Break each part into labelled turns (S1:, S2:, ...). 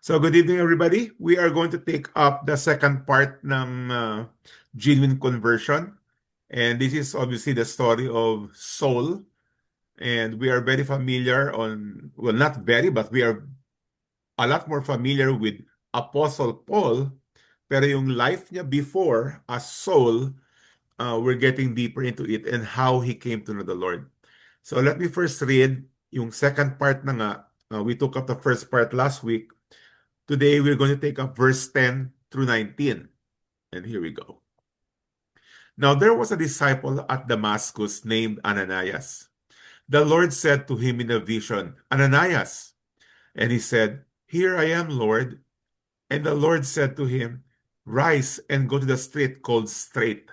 S1: So good evening everybody. We are going to take up the second part ng genuine conversion. And this is obviously the story of Saul. And we are very familiar well, not very, but we are a lot more familiar with Apostle Paul. Pero yung life niya before as Saul, we're getting deeper into it and how he came to know the Lord. So let me first read yung second part na nga. We took up the first part last week. Today, we're going to take up verse 10 through 19. And here we go. Now, there was a disciple at Damascus named Ananias. The Lord said to him in a vision, Ananias. And he said, Here I am, Lord. And the Lord said to him, Rise and go to the street called Straight.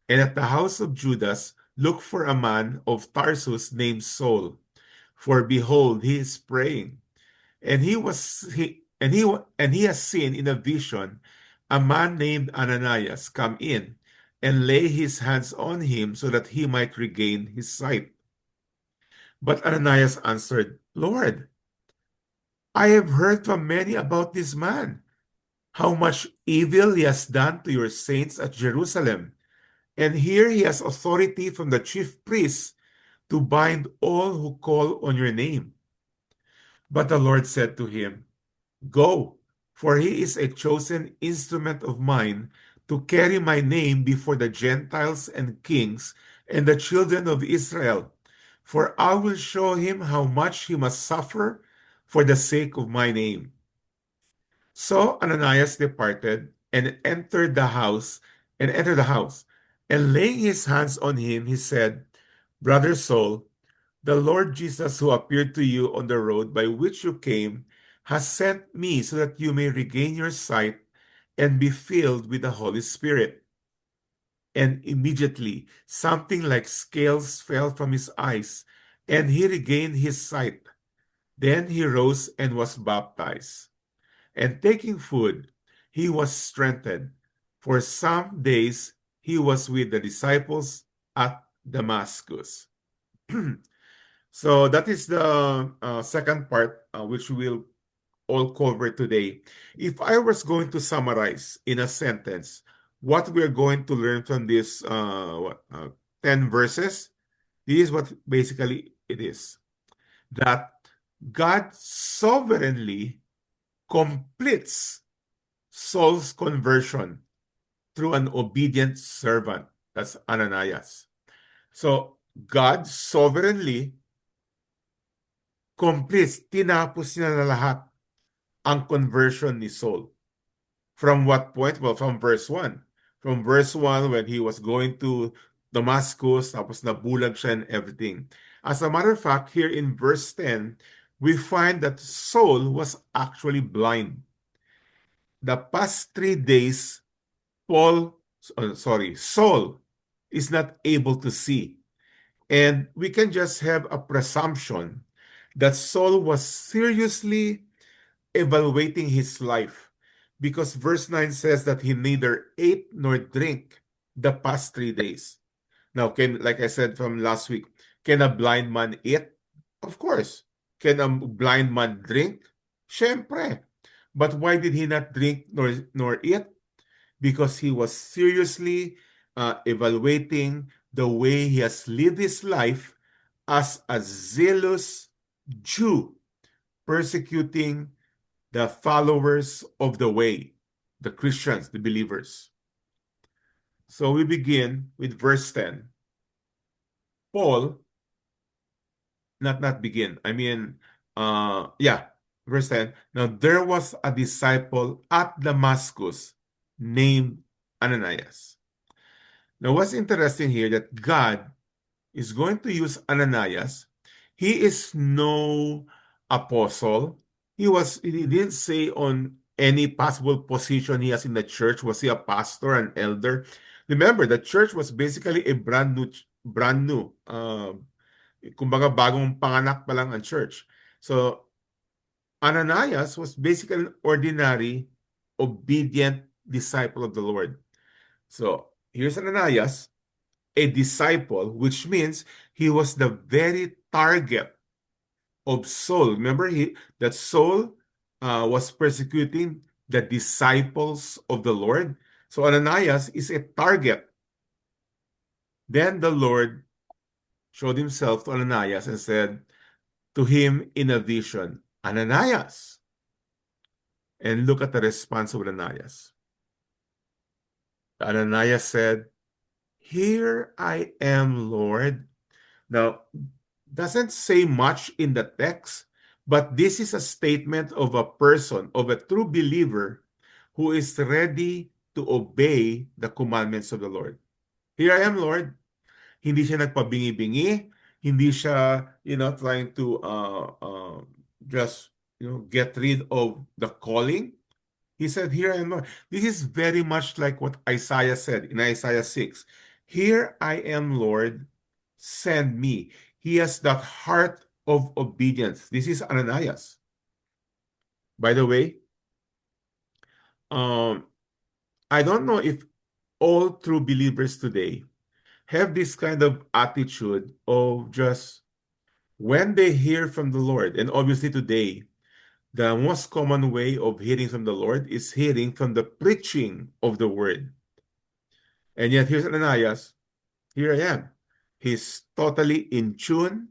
S1: And at the house of Judas, look for a man of Tarsus named Saul. For behold, he is praying. And he has seen in a vision a man named Ananias come in and lay his hands on him so that he might regain his sight. But Ananias answered, Lord, I have heard from many about this man, how much evil he has done to your saints at Jerusalem. And here he has authority from the chief priests to bind all who call on your name. But the Lord said to him, Go, for he is a chosen instrument of mine to carry my name before the Gentiles and kings and the children of Israel. For I will show him how much he must suffer for the sake of my name. So Ananias departed and entered the house, and laying his hands on him, he said, Brother Saul, the Lord Jesus, who appeared to you on the road by which you came, has sent me so that you may regain your sight and be filled with the Holy Spirit. And immediately something like scales fell from his eyes, and he regained his sight. Then he rose and was baptized. And taking food, he was strengthened. For some days he was with the disciples at Damascus. So that is the second part, which we'll all cover today. If I was going to summarize in a sentence what we're going to learn from this 10 verses, this is what basically it is. That God sovereignly completes Saul's conversion through an obedient servant. That's Ananias. So God sovereignly completes, tinapos niya na lahat ang conversion ni Saul. From what point? Well, from verse 1. From verse 1 when he was going to Damascus, tapos nabulag siya and everything. As a matter of fact, here in verse 10, we find that Saul was actually blind. The past 3 days, Saul is not able to see. And we can just have a presumption that Saul was seriously evaluating his life because verse 9 says that he neither ate nor drank the past 3 days. Now, like I said from last week, can a blind man eat? Of course. Can a blind man drink? Siyempre. But why did he not drink nor eat? Because he was seriously evaluating the way he has lived his life as a zealous Jew, persecuting the followers of the way, the Christians, the believers. So we begin with verse 10. Paul, not begin, I mean, verse 10. Now there was a disciple at Damascus named Ananias. Now what's interesting here that God is going to use Ananias. He is no apostle. He didn't say on any possible position he has in the church. Was he a pastor, an elder? Remember, the church was basically a brand new, kumbaga bagong panganak pa lang ang church. So Ananias was basically an ordinary, obedient disciple of the Lord. So here's Ananias, a disciple, which means he was the very target of Saul. Remember that Saul was persecuting the disciples of the Lord. So Ananias is a target. Then the Lord showed himself to Ananias and said to him in a vision, Ananias. And look at the response of Ananias. Ananias said, Here I am, Lord. Now, doesn't say much in the text, but this is a statement of a person, of a true believer who is ready to obey the commandments of the Lord. Here I am, Lord. Hindi siya nagpabingi-bingi. Hindi siya, trying to just, get rid of the calling. He said, Here I am, Lord. This is very much like what Isaiah said in Isaiah 6. Here I am, Lord, send me. He has that heart of obedience. This is Ananias. By the way, um, I don't know if all true believers today have this kind of attitude of just when they hear from the Lord, and obviously today, the most common way of hearing from the Lord is hearing from the preaching of the word. And yet, here's Ananias. Here I am. He's totally in tune,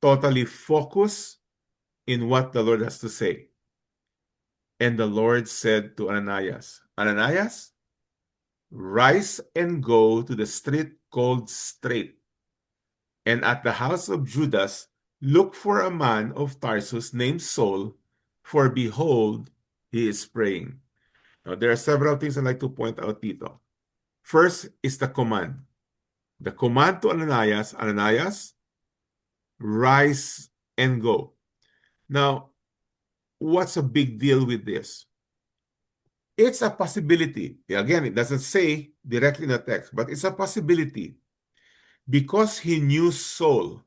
S1: totally focused in what the Lord has to say. And the Lord said to Ananias, Ananias, rise and go to the street called Straight, and at the house of Judas, look for a man of Tarsus named Saul, for behold, he is praying. Now, there are several things I'd like to point out dito. First is the command. The command to Ananias, Ananias, rise and go. Now, what's a big deal with this? It's a possibility. Again, it doesn't say directly in the text, but it's a possibility because he knew Saul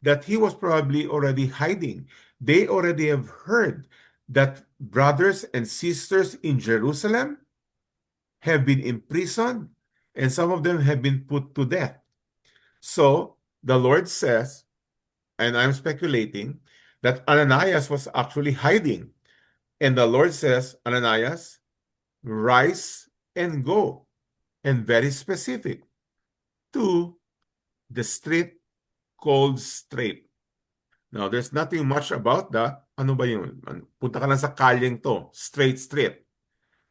S1: that he was probably already hiding. They already have heard that brothers and sisters in Jerusalem have been imprisoned and some of them have been put to death. So the Lord says, and I'm speculating, that Ananias was actually hiding. And the Lord says, Ananias, rise and go. And very specific to the street called Straight. Now, there's nothing much about that. Ano ba yun? Punta ka lang sa kalyeng to, straight street.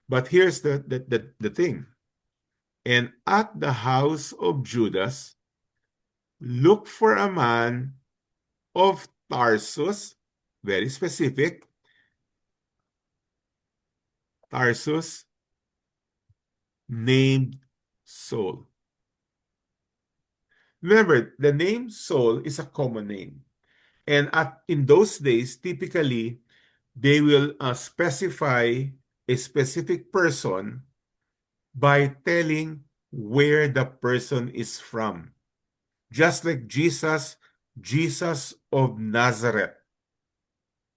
S1: But here's the thing. And at the house of Judas, look for a man of Tarsus, very specific, Tarsus, named Saul. Remember, the name Saul is a common name. And in those days, typically, they will specify a specific person by telling where the person is from. Just like Jesus, Jesus of Nazareth.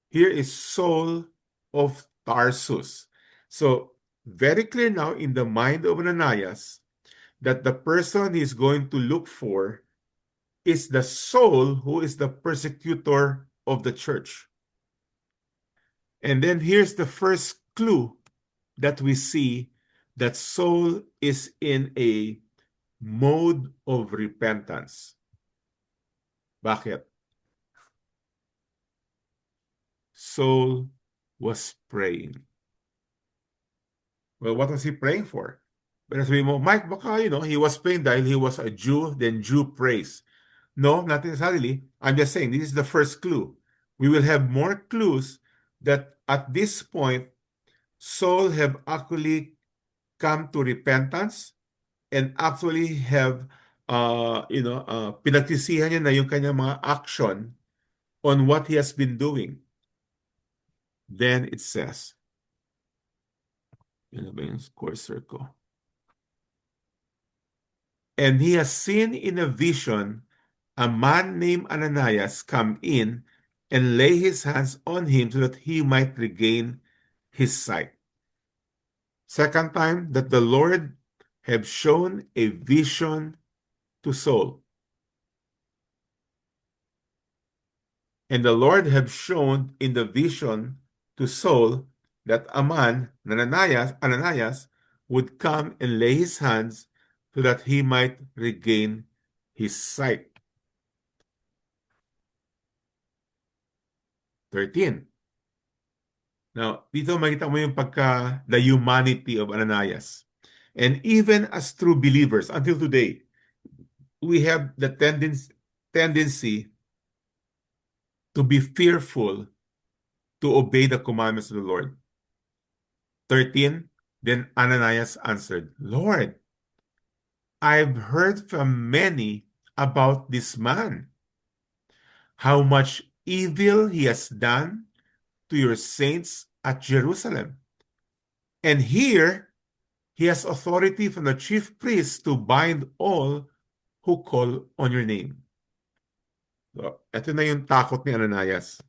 S1: Here is Saul of Tarsus. So, very clear now in the mind of Ananias that the person he's going to look for is the Saul who is the persecutor of the church. And then here's the first clue that we see that Saul is in a mode of repentance. Bakit? Saul was praying. Well, what was he praying for? Pero sabi mo, Mike, baka, he was praying dahil he was a Jew, then Jew prays. No, not necessarily. I'm just saying this is the first clue. We will have more clues that at this point, Saul have actually come to repentance and actually have, pinagsisihan niya na yung kanyang mga action on what he has been doing. Then it says, yun na ba yung cursor ko? And he has seen in a vision a man named Ananias come in and lay his hands on him so that he might regain his sight. Second time that the Lord have shown a vision to Saul. And the Lord have shown in the vision to Saul that a man, Ananias, would come and lay his hands so that he might regain his sight. 13. Now, dito makita mo yung the humanity of Ananias. And even as true believers, until today, we have the tendency to be fearful to obey the commandments of the Lord. 13, then Ananias answered, Lord, I've heard from many about this man, how much evil he has done to your saints at Jerusalem. And here he has authority from the chief priests to bind all who call on your name. So, ito na yung takot ni Ananias.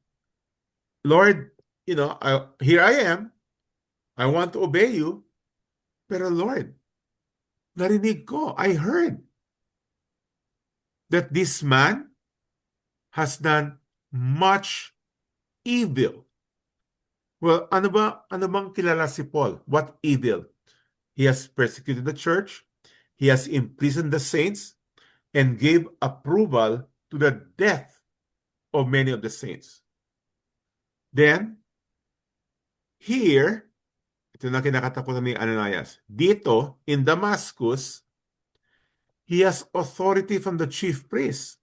S1: Lord, here I am. I want to obey you. Pero Lord, narinig ko, I heard that this man has done much evil. Well, ano bang kilala si Paul? What evil? He has persecuted the church. He has imprisoned the saints and gave approval to the death of many of the saints. Then, here, ito na kinakatakutan ni Ananias. Dito, in Damascus, he has authority from the chief priest.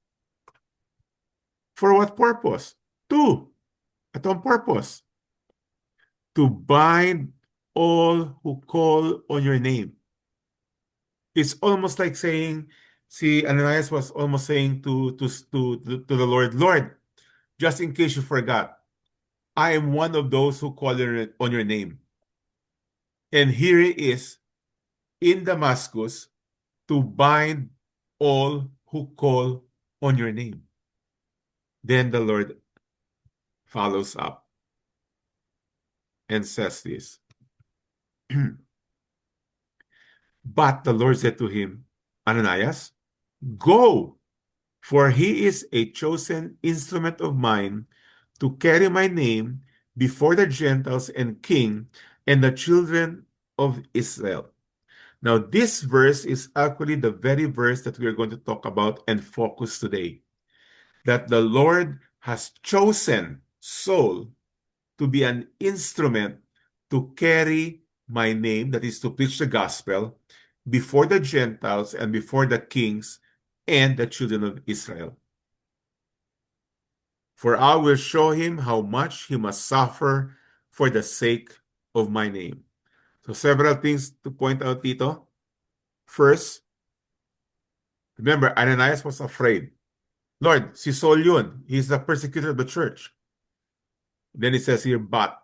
S1: For what purpose? Atong purpose. To bind all who call on your name. It's almost like saying, see, Ananias was almost saying to the Lord, Lord, just in case you forgot, I am one of those who call on your name. And here he is in Damascus to bind all who call on your name. Then the Lord follows up and says this. But the Lord said to him, Ananias, go, for he is a chosen instrument of mine to carry my name before the Gentiles and king and the children of Israel. Now, this verse is actually the very verse that we are going to talk about and focus today. That the Lord has chosen Saul to be an instrument to carry my name, that is to preach the gospel, before the Gentiles and before the kings and the children of Israel. For I will show him how much he must suffer for the sake of my name. So several things to point out dito. First, remember, Ananias was afraid. Lord, si Saul yun. He's the persecutor of the church. Then it says here, but.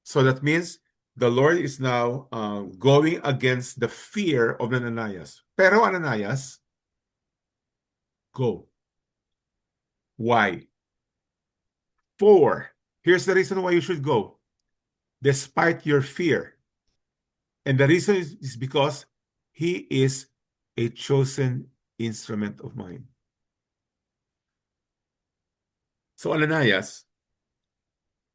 S1: So that means the Lord is now going against the fear of Ananias. Pero Ananias, go. Why? Here's the reason why you should go. Despite your fear. And the reason is because he is a chosen instrument of mine. So Ananias,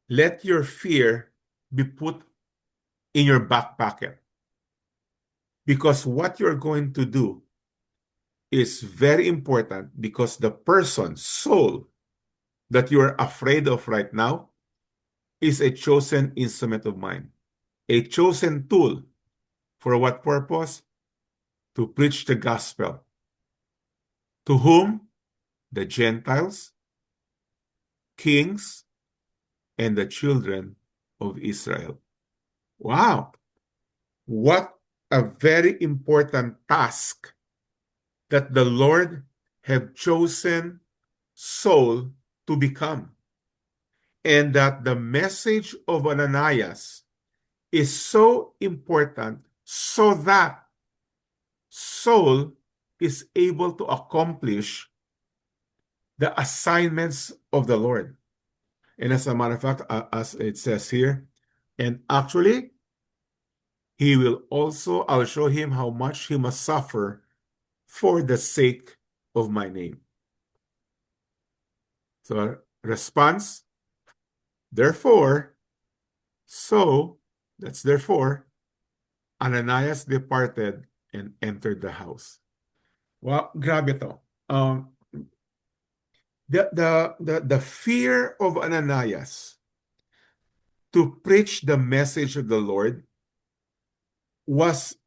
S1: let your fear be put in your back pocket. Because what you're going to do is very important, because the person, Saul, that you're afraid of right now is a chosen instrument of mine. A chosen tool. For what purpose? To preach the gospel. To whom? The Gentiles, kings, and the children of Israel. Wow! What a very important task that the Lord have chosen Saul to become. And that the message of Ananias is so important so that Saul is able to accomplish the assignments of the Lord. And as a matter of fact, as it says here, and actually, I'll show him how much he must suffer for the sake of my name. So, response, Therefore, so, that's therefore, Ananias departed and entered the house. Well, grabe to. The fear of Ananias to preach the message of the Lord was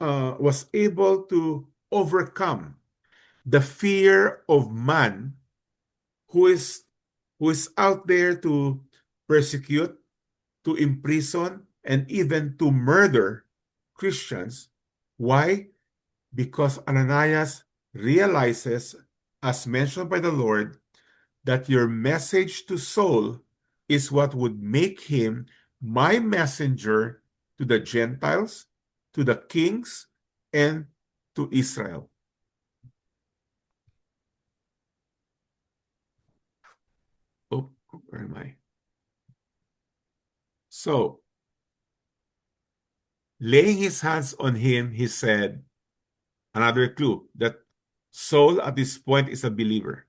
S1: able to overcome the fear of man who is who is out there to persecute, to imprison, and even to murder Christians. Why? Because Ananias realizes, as mentioned by the Lord, that your message to Saul is what would make him my messenger to the Gentiles, to the kings, and to Israel. Oh, where am I? So, laying his hands on him, he said, another clue that Saul at this point is a believer.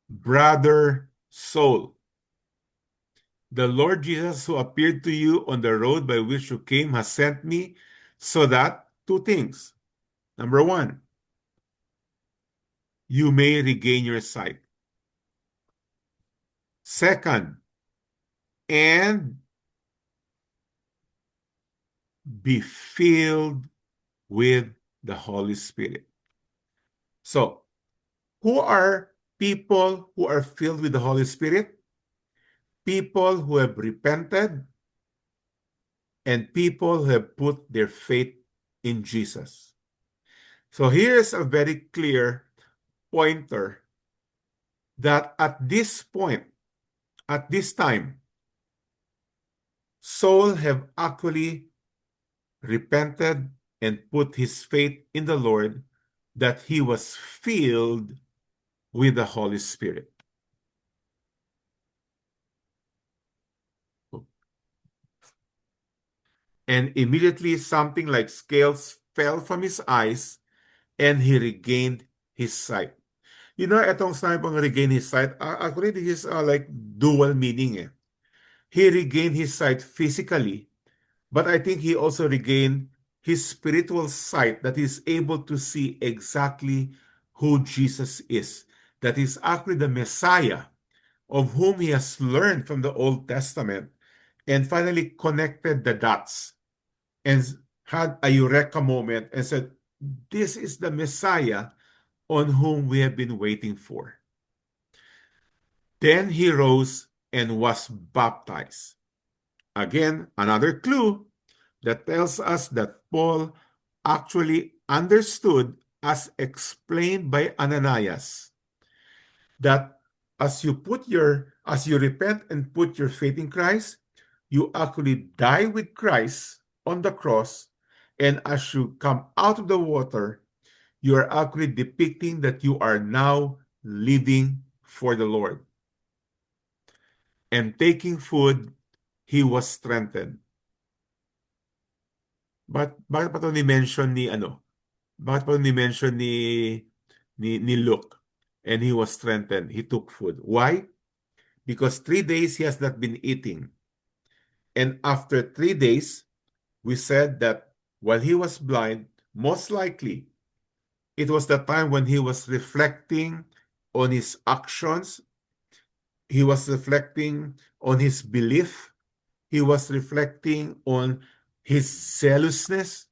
S1: Brother Saul, the Lord Jesus who appeared to you on the road by which you came has sent me so that two things. Number one, you may regain your sight. Second, and be filled with the Holy Spirit. So, who are people who are filled with the Holy Spirit? People who have repented and people who have put their faith in Jesus. So here's a very clear pointer that at this point, at this time, Saul have actually repented and put his faith in the Lord, that he was filled with the Holy Spirit. And immediately something like scales fell from his eyes and he regained his sight. You know, itong sinabi pang regain his sight, actually this is like dual meaning eh. He regained his sight physically, but I think he also regained his spiritual sight, that he's able to see exactly who Jesus is. That is actually the Messiah of whom he has learned from the Old Testament, and finally connected the dots and had a eureka moment and said, this is the Messiah on whom we have been waiting for. Then he rose and was baptized. Again, another clue that tells us that Paul actually understood, as explained by Ananias, that as you repent and put your faith in Christ, you actually die with Christ on the cross, and as you come out of the water, you are actually depicting that you are now living for the Lord. And taking food, he was strengthened. Bakit pa ito ni-mention ni ano? Bakit pa ito ni-mention ni Luke? And he was strengthened. He took food. Why? Because 3 days he has not been eating. And after 3 days, we said that while he was blind, most likely it was the time when he was reflecting on his actions. He was reflecting on his belief. He was reflecting on his zealousness,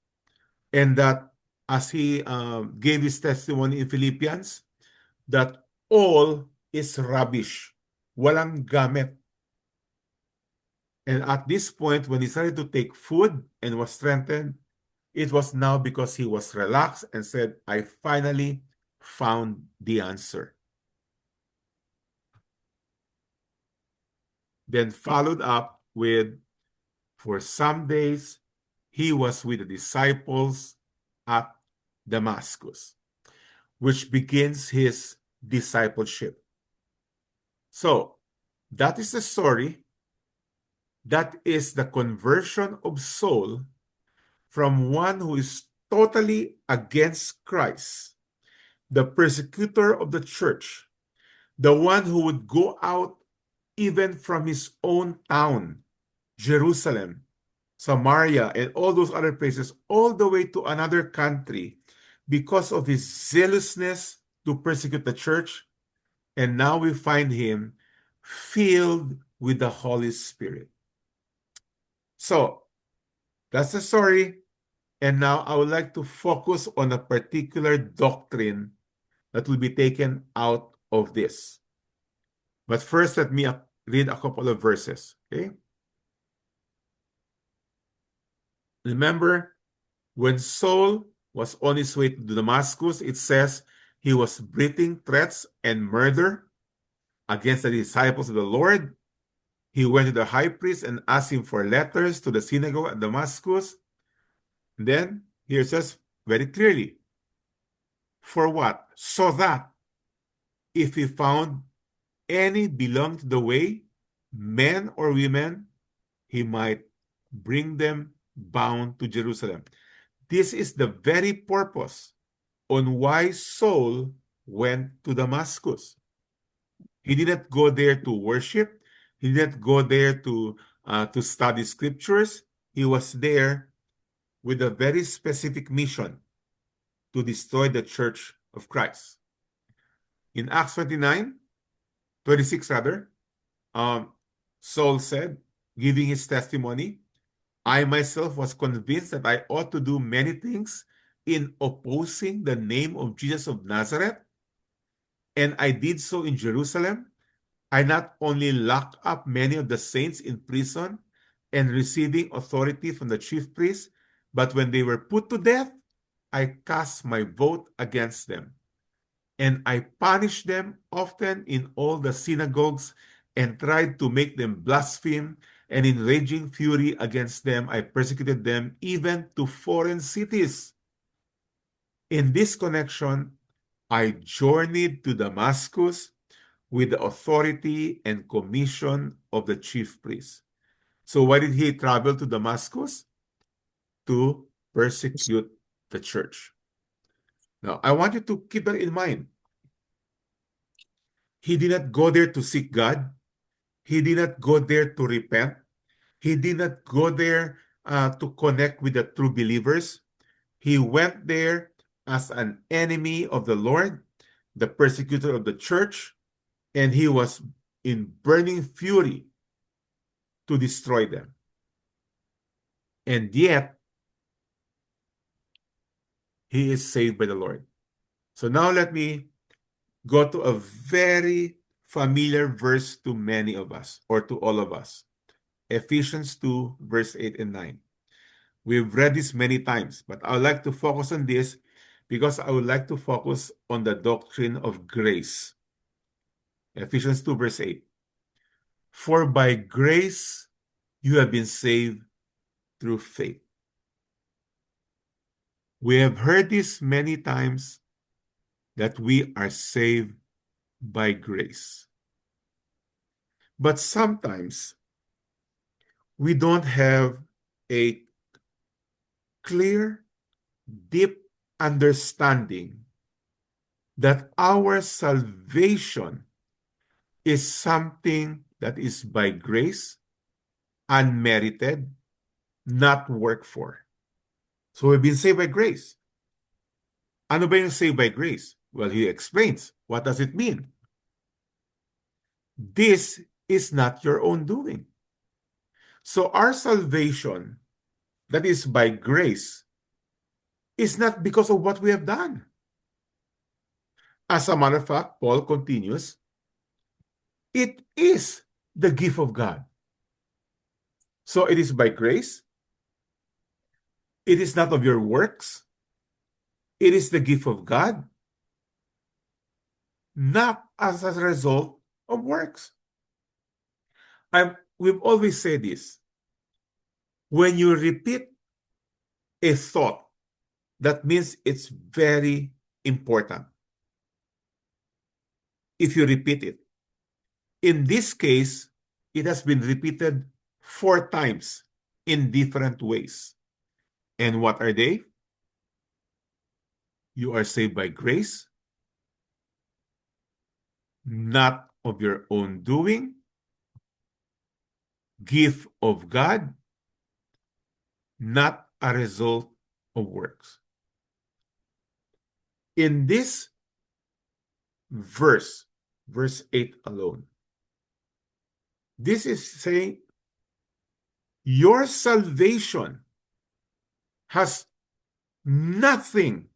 S1: and that as he gave his testimony in Philippians, that all is rubbish. Walang gamit. And at this point, when he started to take food and was strengthened, it was now because he was relaxed and said, I finally found the answer. Then followed up with, for some days, he was with the disciples at Damascus, which begins his discipleship. So, that is the story. That is the conversion of Saul from one who is totally against Christ, the persecutor of the church, the one who would go out even from his own town, Jerusalem, Samaria, and all those other places, all the way to another country because of his zealousness to persecute the church. And now we find him filled with the Holy Spirit. So that's the story. And now I would like to focus on a particular doctrine that will be taken out of this. But first, let me read a couple of verses. Okay. Remember, when Saul was on his way to Damascus, it says he was breathing threats and murder against the disciples of the Lord. He went to the high priest and asked him for letters to the synagogue at Damascus. And then here it says very clearly, for what? So that if he found any belong to the way, men or women, he might bring them bound to Jerusalem. This is the very purpose on why Saul went to Damascus. He didn't go there to worship. He didn't go there to study scriptures. He was there with a very specific mission to destroy the church of Christ. In Acts 26 rather, Saul said, giving his testimony, I myself was convinced that I ought to do many things in opposing the name of Jesus of Nazareth, and I did so in Jerusalem. I not only locked up many of the saints in prison and receiving authority from the chief priests, but when they were put to death, I cast my vote against them. And I punished them often in all the synagogues and tried to make them blaspheme, and in raging fury against them, I persecuted them even to foreign cities. In this connection, I journeyed to Damascus with the authority and commission of the chief priest. So why did he travel to Damascus? To persecute the church. Now, I want you to keep that in mind. He did not go there to seek God. He did not go there to repent. He did not go there to connect with the true believers. He went there as an enemy of the Lord, the persecutor of the church, and he was in burning fury to destroy them. And yet, he is saved by the Lord. So now let me go to a very familiar verse to many of us, or to all of us. Ephesians 2, verse 8 and 9. We've read this many times, but I would like to focus on this because I would like to focus on the doctrine of grace. Ephesians 2, verse 8. For by grace you have been saved through faith. We have heard this many times that we are saved by grace. But sometimes we don't have a clear, deep understanding that our salvation is something that is by grace, unmerited, not worked for. So we've been saved by grace. Ano ba yung saved by grace? Well, he explains. What does it mean? This is not your own doing. So our salvation, that is by grace, is not because of what we have done. As a matter of fact, Paul continues, it is the gift of God. So it is by grace. It is not of your works. It is the gift of God, not as a result of works. We've always said this. When you repeat a thought, that means it's very important. If you repeat it. In this case, it has been repeated 4 times in different ways. And what are they? You are saved by grace, not of your own doing, gift of God, not a result of works. In this verse, verse 8 alone, this is saying your salvation has nothing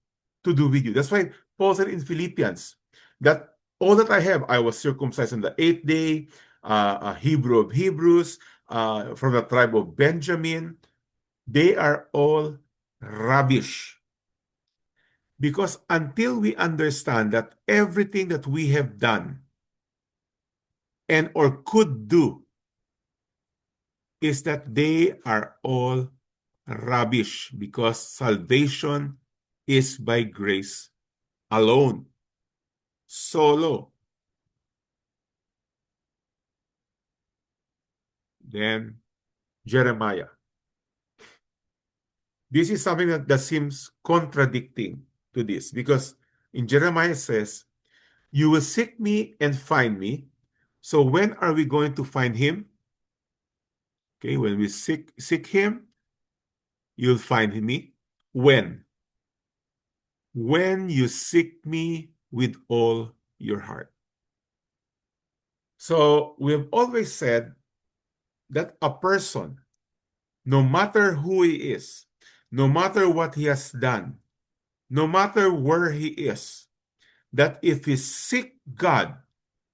S1: to do with you. That's why Paul said in Philippians that all that I have, I was circumcised on the eighth day, a Hebrew of Hebrews, from the tribe of Benjamin. They are all rubbish. Because until we understand that everything that we have done and or could do is that they are all rubbish, because salvation is by grace alone, solo. Then Jeremiah. This is something that seems contradicting to this, because in Jeremiah it says, you will seek me and find me. So when are we going to find him? Okay, when we seek him, you'll find me. When? When you seek me with all your heart. So we have always said that a person, no matter who he is, no matter what he has done, no matter where he is, that if he seek God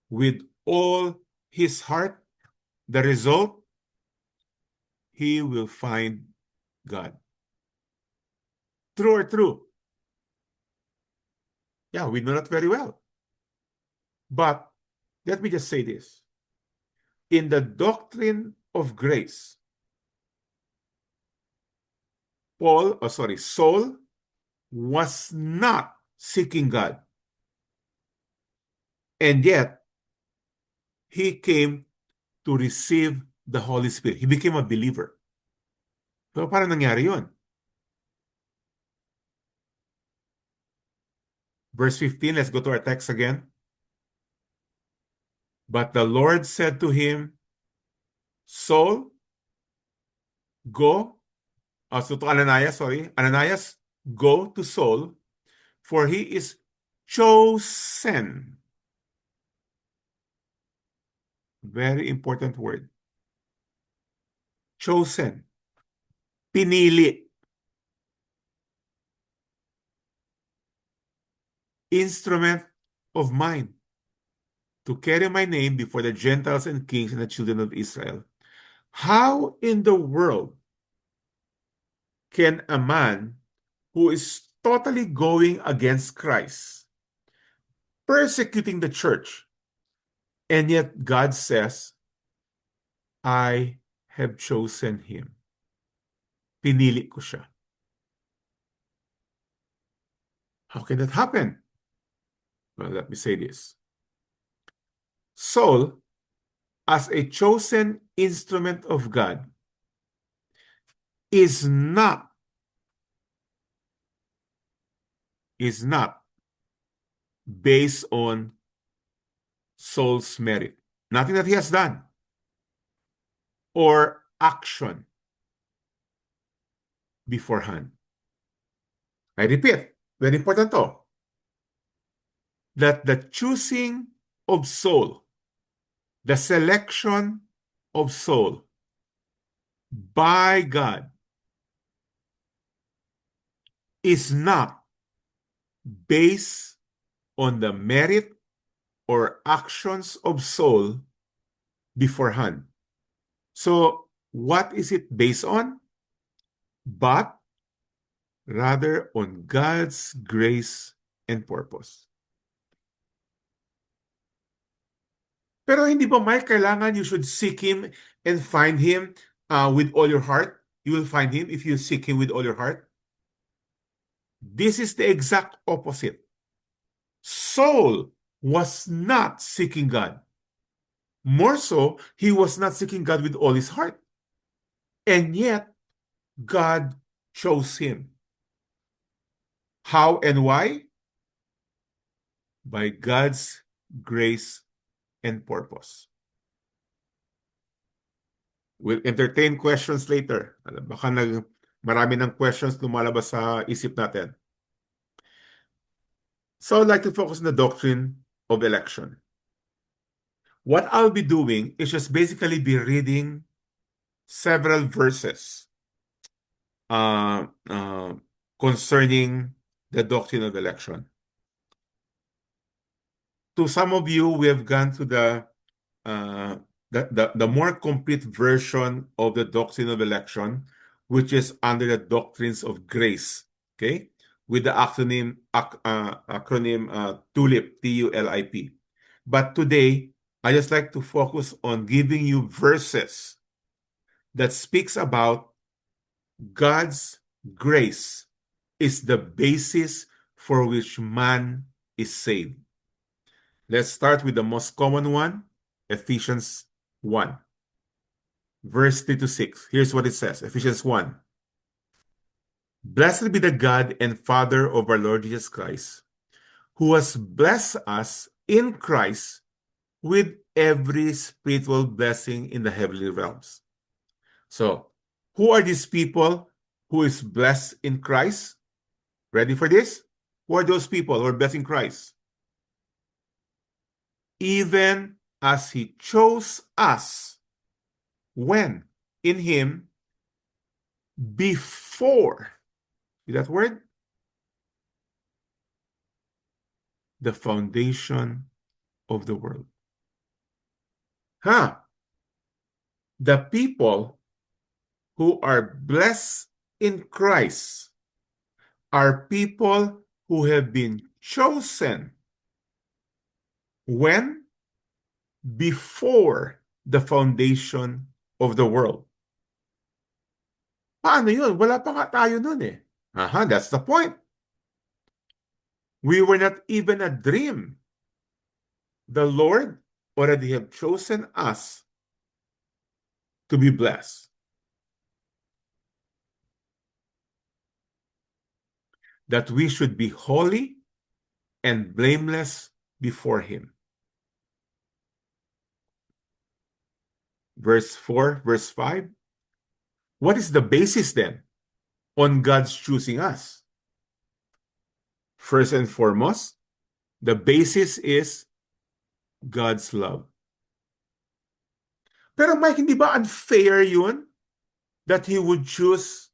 S1: with all his heart, the result, he will find God. True or true? Yeah, we know that very well. But let me just say this. In the doctrine of grace, Saul was not seeking God. And yet, he came to receive the Holy Spirit. He became a believer. So, paano nangyari yun? Verse 15, let's go to our text again. But the Lord said to him, Saul, go, to Ananias, Ananias, go to Saul, for he is chosen. Very important word. Chosen. Pinili. Instrument of mine to carry my name before the Gentiles and kings and the children of Israel. How in the world can a man who is totally going against Christ, persecuting the church, and yet God says, I have chosen him. Pinili ko siya. How can that happen? Well, let me say this. Saul, as a chosen instrument of God, is not based on Saul's merit. Nothing that he has done or action beforehand. I repeat, very important to, that the choosing of Saul, the selection of Saul by God is not based on the merit or actions of Saul beforehand. So, what is it based on? But rather on God's grace and purpose. Pero hindi ba, Mike, kailangan you should seek Him and find Him with all your heart? You will find Him if you seek Him with all your heart. This is the exact opposite. Saul was not seeking God. More so, he was not seeking God with all his heart. And yet, God chose him. How and why? By God's grace and purpose. We'll entertain questions later. Baka marami ng questions lumalabas sa isip natin. So I'd like to focus on the doctrine of election. What I'll be doing is just basically be reading several verses uh, uh, concerning the doctrine of election. To some of you, we have gone to uh, the more complete version of the doctrine of election, which is under the doctrines of grace, okay, with the acronym TULIP, TULIP. But today, I just like to focus on giving you verses that speaks about God's grace is the basis for which man is saved. Let's start with the most common one, Ephesians 1, verse 3 to 6. Here's what it says, Ephesians 1. Blessed be the God and Father of our Lord Jesus Christ, who has blessed us in Christ with every spiritual blessing in the heavenly realms. So, who are these people who is blessed in Christ? Ready for this? Who are those people who are blessed in Christ? Even as he chose us, when? In him, before, see that word? The foundation of the world. The people who are blessed in Christ are people who have been chosen when? Before the foundation of the world. Paano yun? Wala pa nga tayo nun eh. That's the point. We were not even a dream. The Lord already have chosen us to be blessed. That we should be holy and blameless before him. Verse 4, verse 5. What is the basis then on God's choosing us? First and foremost, the basis is God's love. Pero Mike, hindi ba unfair yun? That he would choose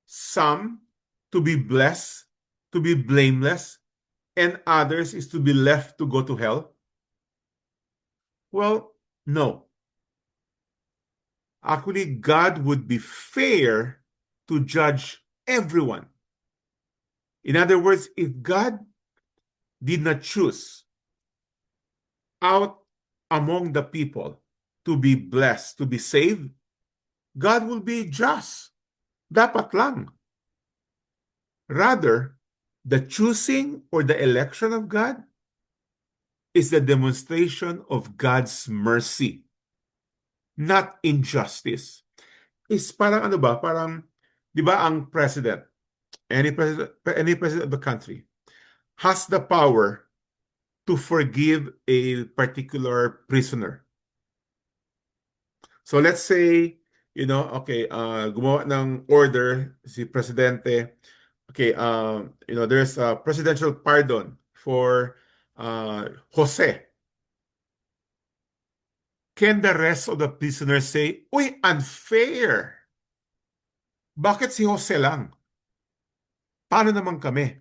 S1: some to be blessed, to be blameless, and others is to be left to go to hell? Well, no. Actually, God would be fair to judge everyone. In other words, if God did not choose out among the people to be blessed, to be saved, God will be just. Dapat lang. Rather, the choosing or the election of God is the demonstration of God's mercy, not injustice. Is parang ano ba? Parang, di ba ang president, any president of the country, has the power to forgive a particular prisoner. So let's say, okay, gumawa ng order si presidente. Okay, there's a presidential pardon for Jose. Can the rest of the prisoners say, uy, unfair? Bakit si Jose lang? Paano naman kami?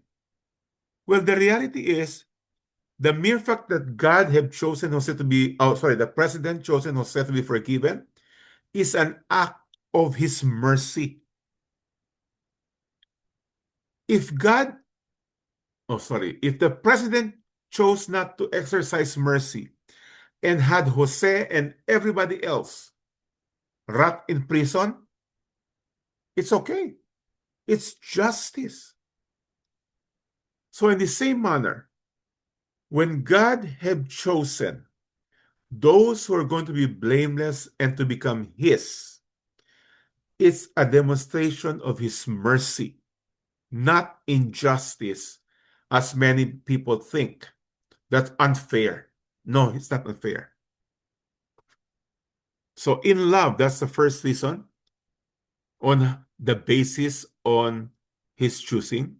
S1: Well, the reality is, the mere fact that God had chosen Jose to be, the president chosen Jose to be forgiven is an act of his mercy. If if the president chose not to exercise mercy and had Jose and everybody else rot in prison, it's okay. It's justice. So in the same manner, when God had chosen those who are going to be blameless and to become his, it's a demonstration of his mercy, not injustice, as many people think. That's unfair. No, it's not unfair. So in love, that's the first reason, on the basis on his choosing.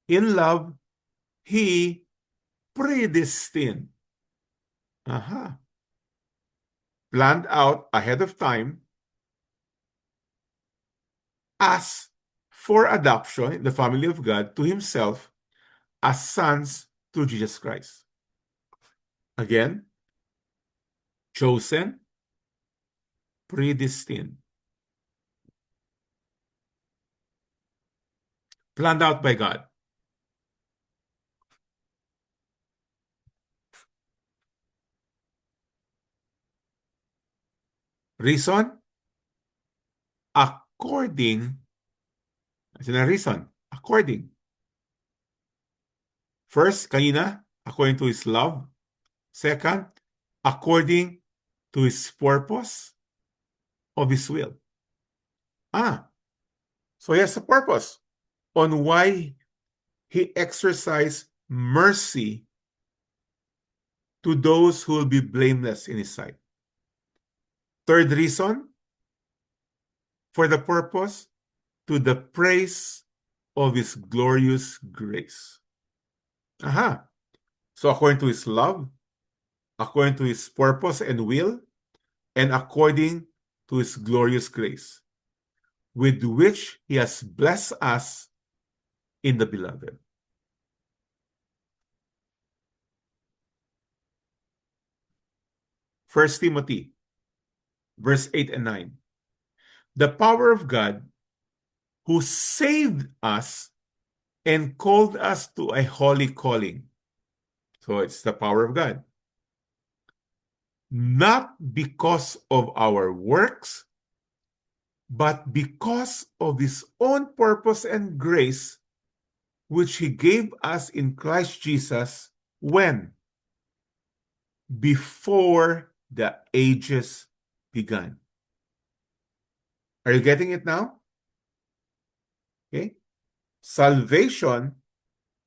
S1: In love, he predestined, planned out ahead of time us for adoption in the family of God to himself as sons through Jesus Christ. Again, chosen, predestined, planned out by God. Reason, according, as in a reason, according. First, kanina, according to his love. Second, according to his purpose of his will. So he has a purpose on why he exercised mercy to those who will be blameless in his sight. Third reason, for the purpose, to the praise of his glorious grace. So according to his love, according to his purpose and will, and according to his glorious grace, with which he has blessed us in the beloved. First Timothy, verse 8 and 9. The power of God, who saved us and called us to a holy calling. So it's the power of God. Not because of our works, but because of his own purpose and grace, which he gave us in Christ Jesus when? Before the ages began. Are you getting it now? Okay. Salvation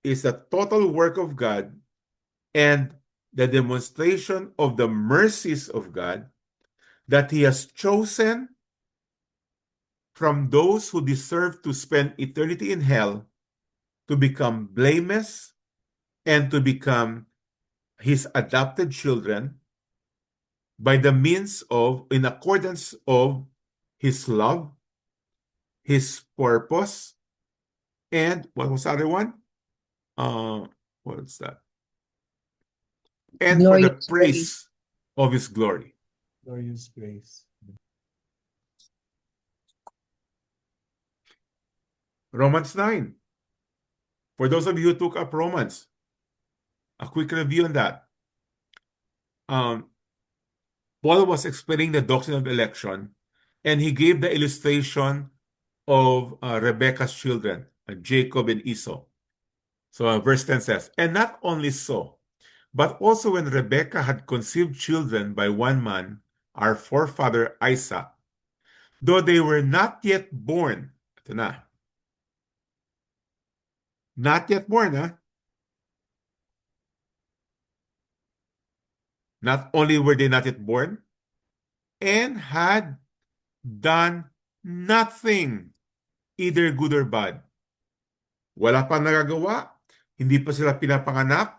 S1: is a total work of God and the demonstration of the mercies of God that he has chosen from those who deserve to spend eternity in hell to become blameless and to become his adopted children by the means of, in accordance of his love, his purpose, and what was the other one? What's that? And for the
S2: Glorious grace.
S1: praise of his glory.
S3: Glorious grace.
S1: Romans 9. For those of you who took up Romans, a quick review on that. Paul was explaining the doctrine of election, and he gave the illustration of Rebekah's children, Jacob and Esau. So verse 10 says, and not only so, but also when Rebekah had conceived children by one man, our forefather Isaac, though they were not yet born, ito na, not yet born, not only were they not yet born, and had done nothing, either good or bad. Wala pa nagagawa, hindi pa sila pinapanganak,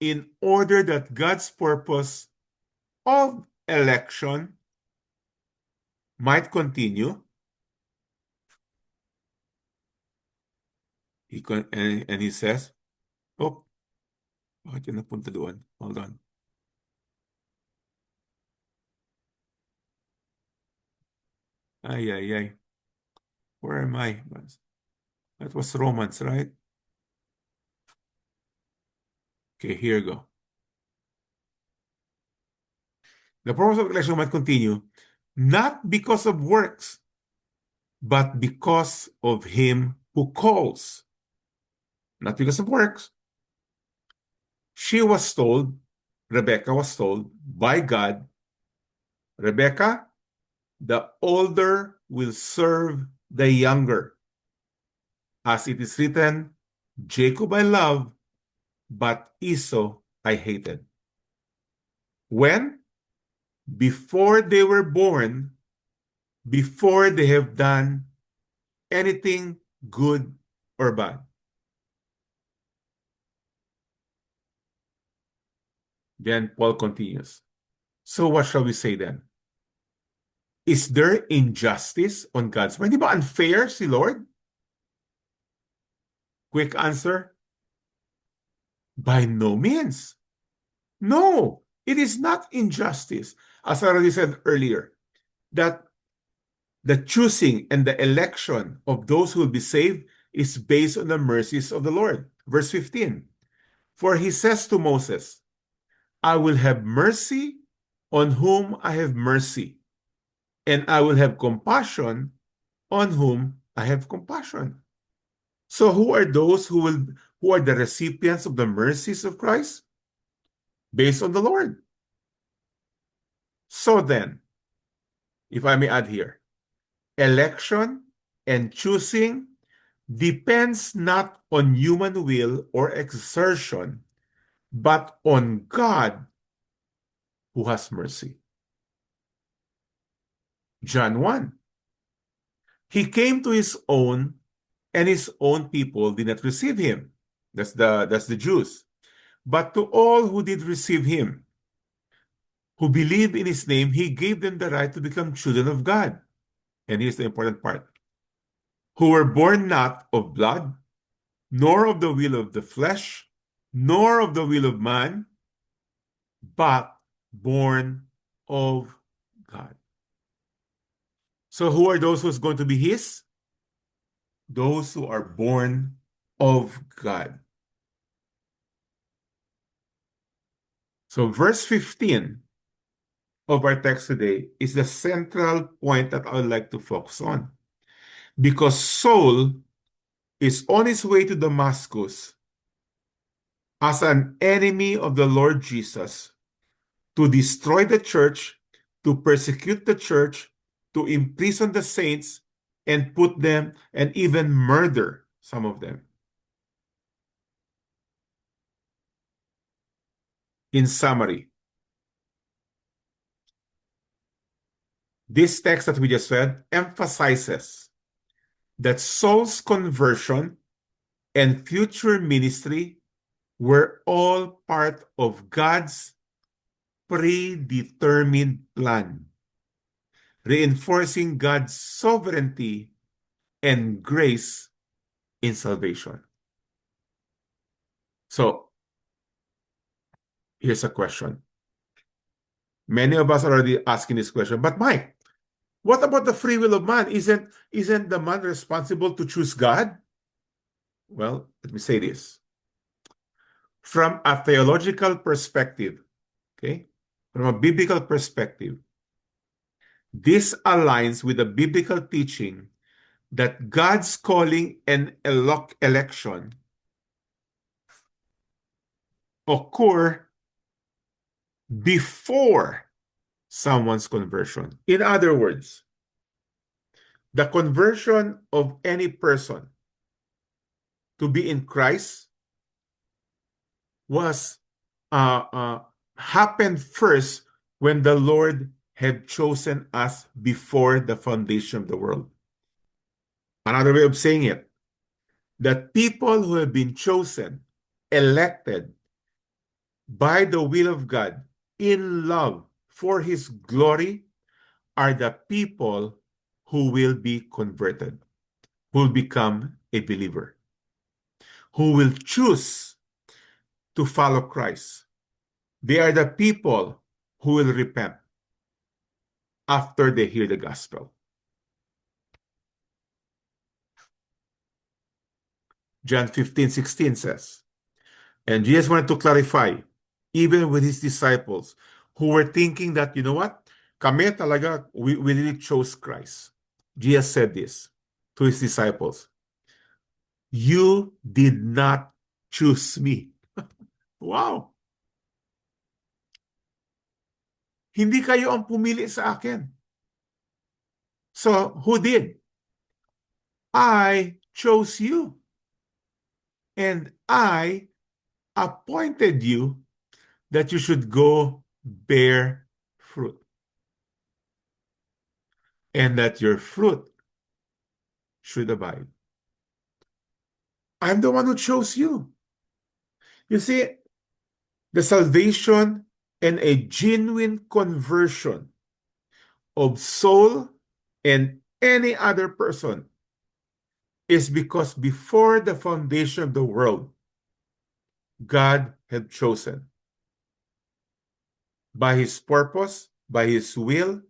S1: in order that God's purpose of election might continue. And he says, oh, bakit yun napunta doon? Hold on. Ay, ay, ay. Where am I? That was Romans, right? Okay, here you go. The purpose of election might continue, not because of works, but because of him who calls. Not because of works. She was told, Rebekah was told by God, Rebekah, the older will serve the younger. As it is written, Jacob I love, but Esau I hated. When? before they were born, before they have done anything good or bad. Then Paul continues. So what shall we say then? Is there injustice on God's part? Di ba unfair si Lord? Quick answer, by no means. No, it is not injustice. As I already said earlier, that the choosing and the election of those who will be saved is based on the mercies of the Lord. Verse 15, for he says to Moses, I will have mercy on whom I have mercy, and I will have compassion on whom I have compassion. So who are those who are the recipients of the mercies of Christ? Based on the Lord. So then, if I may add here, election and choosing depends not on human will or exertion, but on God who has mercy. John 1. He came to his own, and his own people did not receive him. That's the Jews. But to all who did receive him, who believed in his name, he gave them the right to become children of God. And here's the important part. Who were born not of blood, nor of the will of the flesh, nor of the will of man, but born of God. So who are those who's going to be his? Those who are born of God. So verse 15 of our text today is the central point that I would like to focus on. Because Saul is on his way to Damascus as an enemy of the Lord Jesus to destroy the church, to persecute the church, to imprison the saints, and put them and even murder some of them. In summary, this text that we just read emphasizes that Saul's conversion and future ministry were all part of God's predetermined plan, reinforcing God's sovereignty and grace in salvation. So, here's a question. Many of us are already asking this question, but Mike, what about the free will of man? Isn't the man responsible to choose God? Well, let me say this. From a theological perspective, okay, from a biblical perspective, this aligns with the biblical teaching that God's calling and election occur before someone's conversion. In other words, the conversion of any person to be in Christ was happened first when the Lord had chosen us before the foundation of the world. Another way of saying it, that people who have been chosen, elected by the will of God in love for his glory are the people who will be converted, who will become a believer, who will choose to follow Christ. They are the people who will repent after they hear the gospel. John 15:16 says, and Jesus wanted to clarify, even with his disciples who were thinking that, you know what, kami talaga, we really chose Christ. Jesus said this to his disciples, you did not choose me. Wow! Hindi kayo ang pumili sa akin. So, who did? I chose you. And I appointed you that you should go bear fruit. and that your fruit should abide. I'm the one who chose you. You see, the salvation and a genuine conversion of soul and any other person is because before the foundation of the world, God had chosen by his purpose, by his will,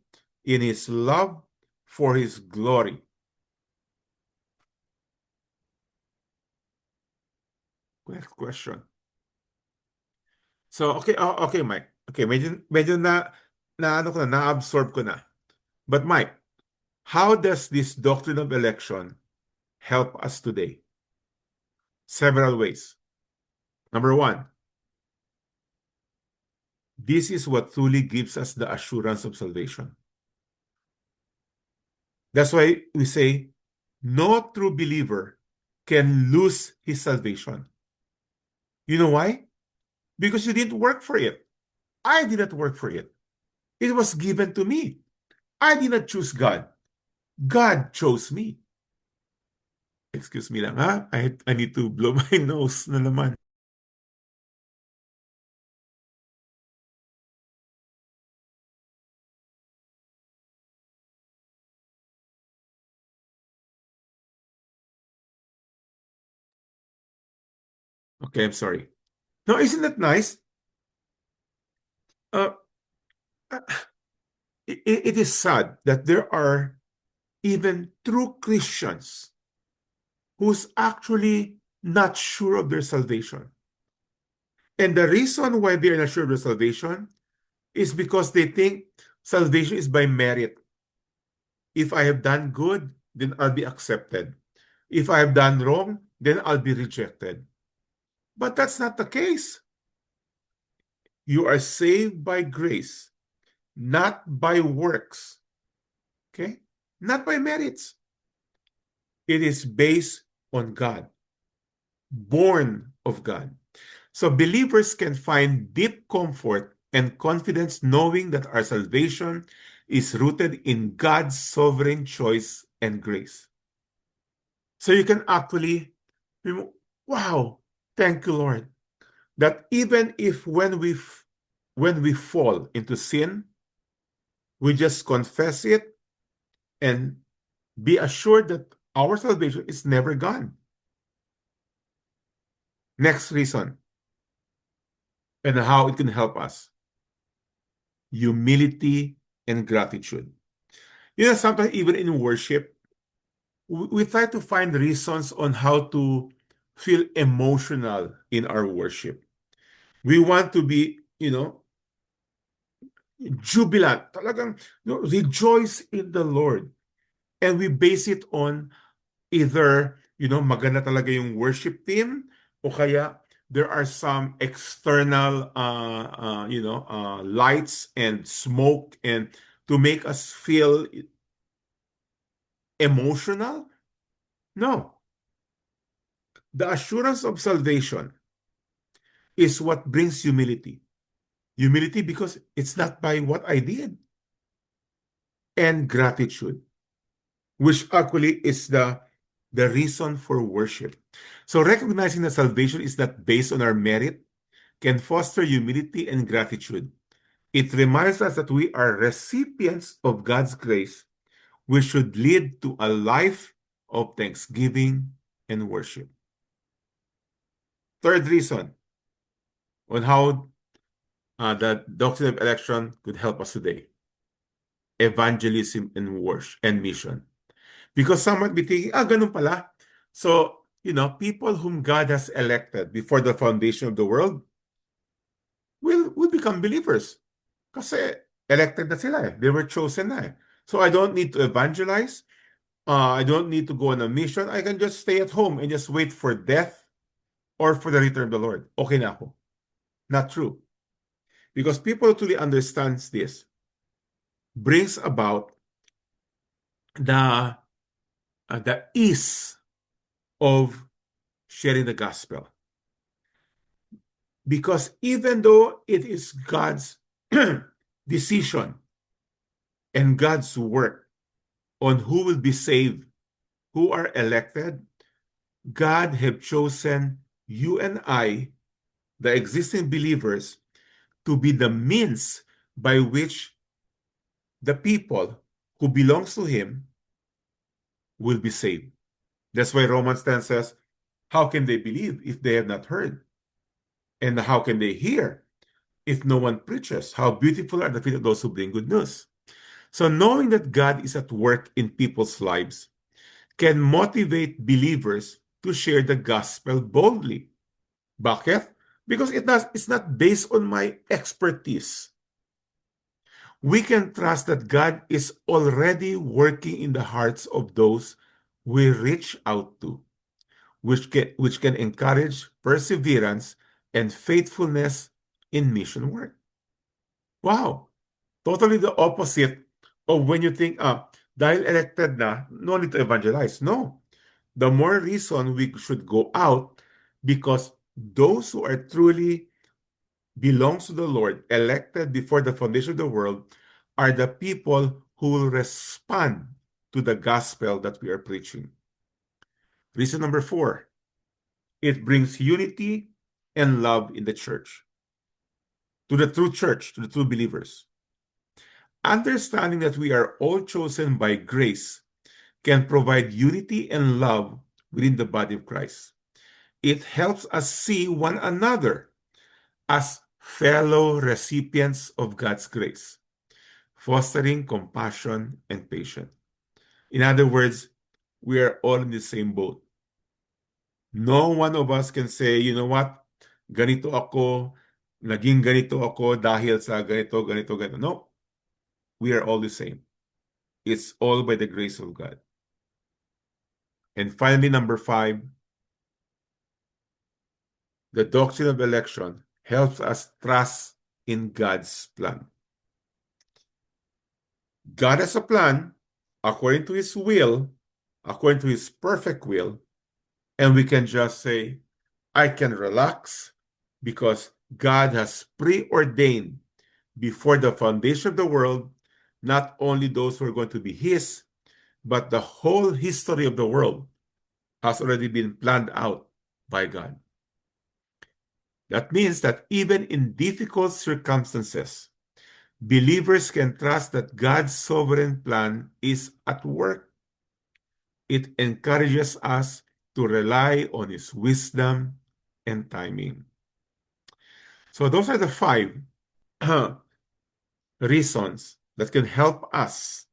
S1: in his love, for his glory. Next question. So, okay, okay, Mike. Okay, medyo ano ko na-absorb ko na. But Mike, how does this doctrine of election help us today? Several ways. Number one, this is what truly gives us the assurance of salvation. That's why we say, no true believer can lose his salvation. You know why? Because you didn't work for it. I did not work for it. It was given to me. I did not choose God. God chose me. Excuse me lang ha. I need to blow my nose na naman. Okay, I'm sorry. Now, isn't that nice? Uh, it is sad that there are even true Christians who's actually not sure of their salvation. And the reason why they are not sure of their salvation is because they think salvation is by merit. If I have done good, then I'll be accepted. If I have done wrong, then I'll be rejected. But that's not the case. You are saved by grace, not by works. Okay? Not by merits. It is based on God, born of God. So believers can find deep comfort and confidence knowing that our salvation is rooted in God's sovereign choice and grace. So you can actually, wow, thank you, Lord, that even if when we fall into sin, we just confess it and be assured that our salvation is never gone. Next reason, and how it can help us: humility and gratitude. You know, sometimes even in worship, we try to find reasons on how to feel emotional in our worship. We want to be, jubilant, talagang rejoice in the Lord. And we base it on either, maganda talaga yung worship team, o kaya there are some external, lights and smoke and to make us feel emotional. No. The assurance of salvation is what brings humility. Humility because it's not by what I did. And gratitude, which actually is the reason for worship. So recognizing that salvation is not based on our merit can foster humility and gratitude. It reminds us that we are recipients of God's grace, which should lead to a life of thanksgiving and worship. Third reason on how the doctrine of election could help us today: evangelism and worship and mission. Because some might be thinking, ganun pala. So, people whom God has elected before the foundation of the world will become believers. Kasi elected na sila eh. They were chosen na eh. So I don't need to evangelize. I don't need to go on a mission. I can just stay at home and just wait for death or for the return of the Lord. Okay na ako. Not true. Because people who truly understands this brings about the ease of sharing the gospel. Because even though it is God's decision and God's work, on who will be saved, who are elected, God have chosen you and I, the existing believers, to be the means by which the people who belongs to him will be saved. That's why Romans 10 says, how can they believe if they have not heard? And how can they hear if no one preaches? How beautiful are the feet of those who bring good news. So knowing that God is at work in people's lives can motivate believers to share the gospel boldly. Bakit? Because it's not based on my expertise. We can trust that God is already working in the hearts of those we reach out to, which can encourage perseverance and faithfulness in mission work. Wow! Totally the opposite of when you think, dahil elected na, no need to evangelize. No. The more reason we should go out because those who are truly belongs to the Lord, elected before the foundation of the world, are the people who will respond to the gospel that we are preaching. Reason number 4, it brings unity and love in the church, to the true church, to the true believers. Understanding that we are all chosen by grace can provide unity and love within the body of Christ. It helps us see one another as fellow recipients of God's grace, fostering compassion and patience. In other words, we are all in the same boat. No one of us can say, you know what, ganito ako, naging ganito ako dahil sa ganito, ganito, ganito. No, we are all the same. It's all by the grace of God. And finally, number 5, the doctrine of election helps us trust in God's plan. God has a plan according to his will, according to his perfect will, and we can just say, I can relax because God has preordained before the foundation of the world, not only those who are going to be his, but the whole history of the world has already been planned out by God. That means that even in difficult circumstances, believers can trust that God's sovereign plan is at work. It encourages us to rely on his wisdom and timing. So those are the 5 reasons that can help us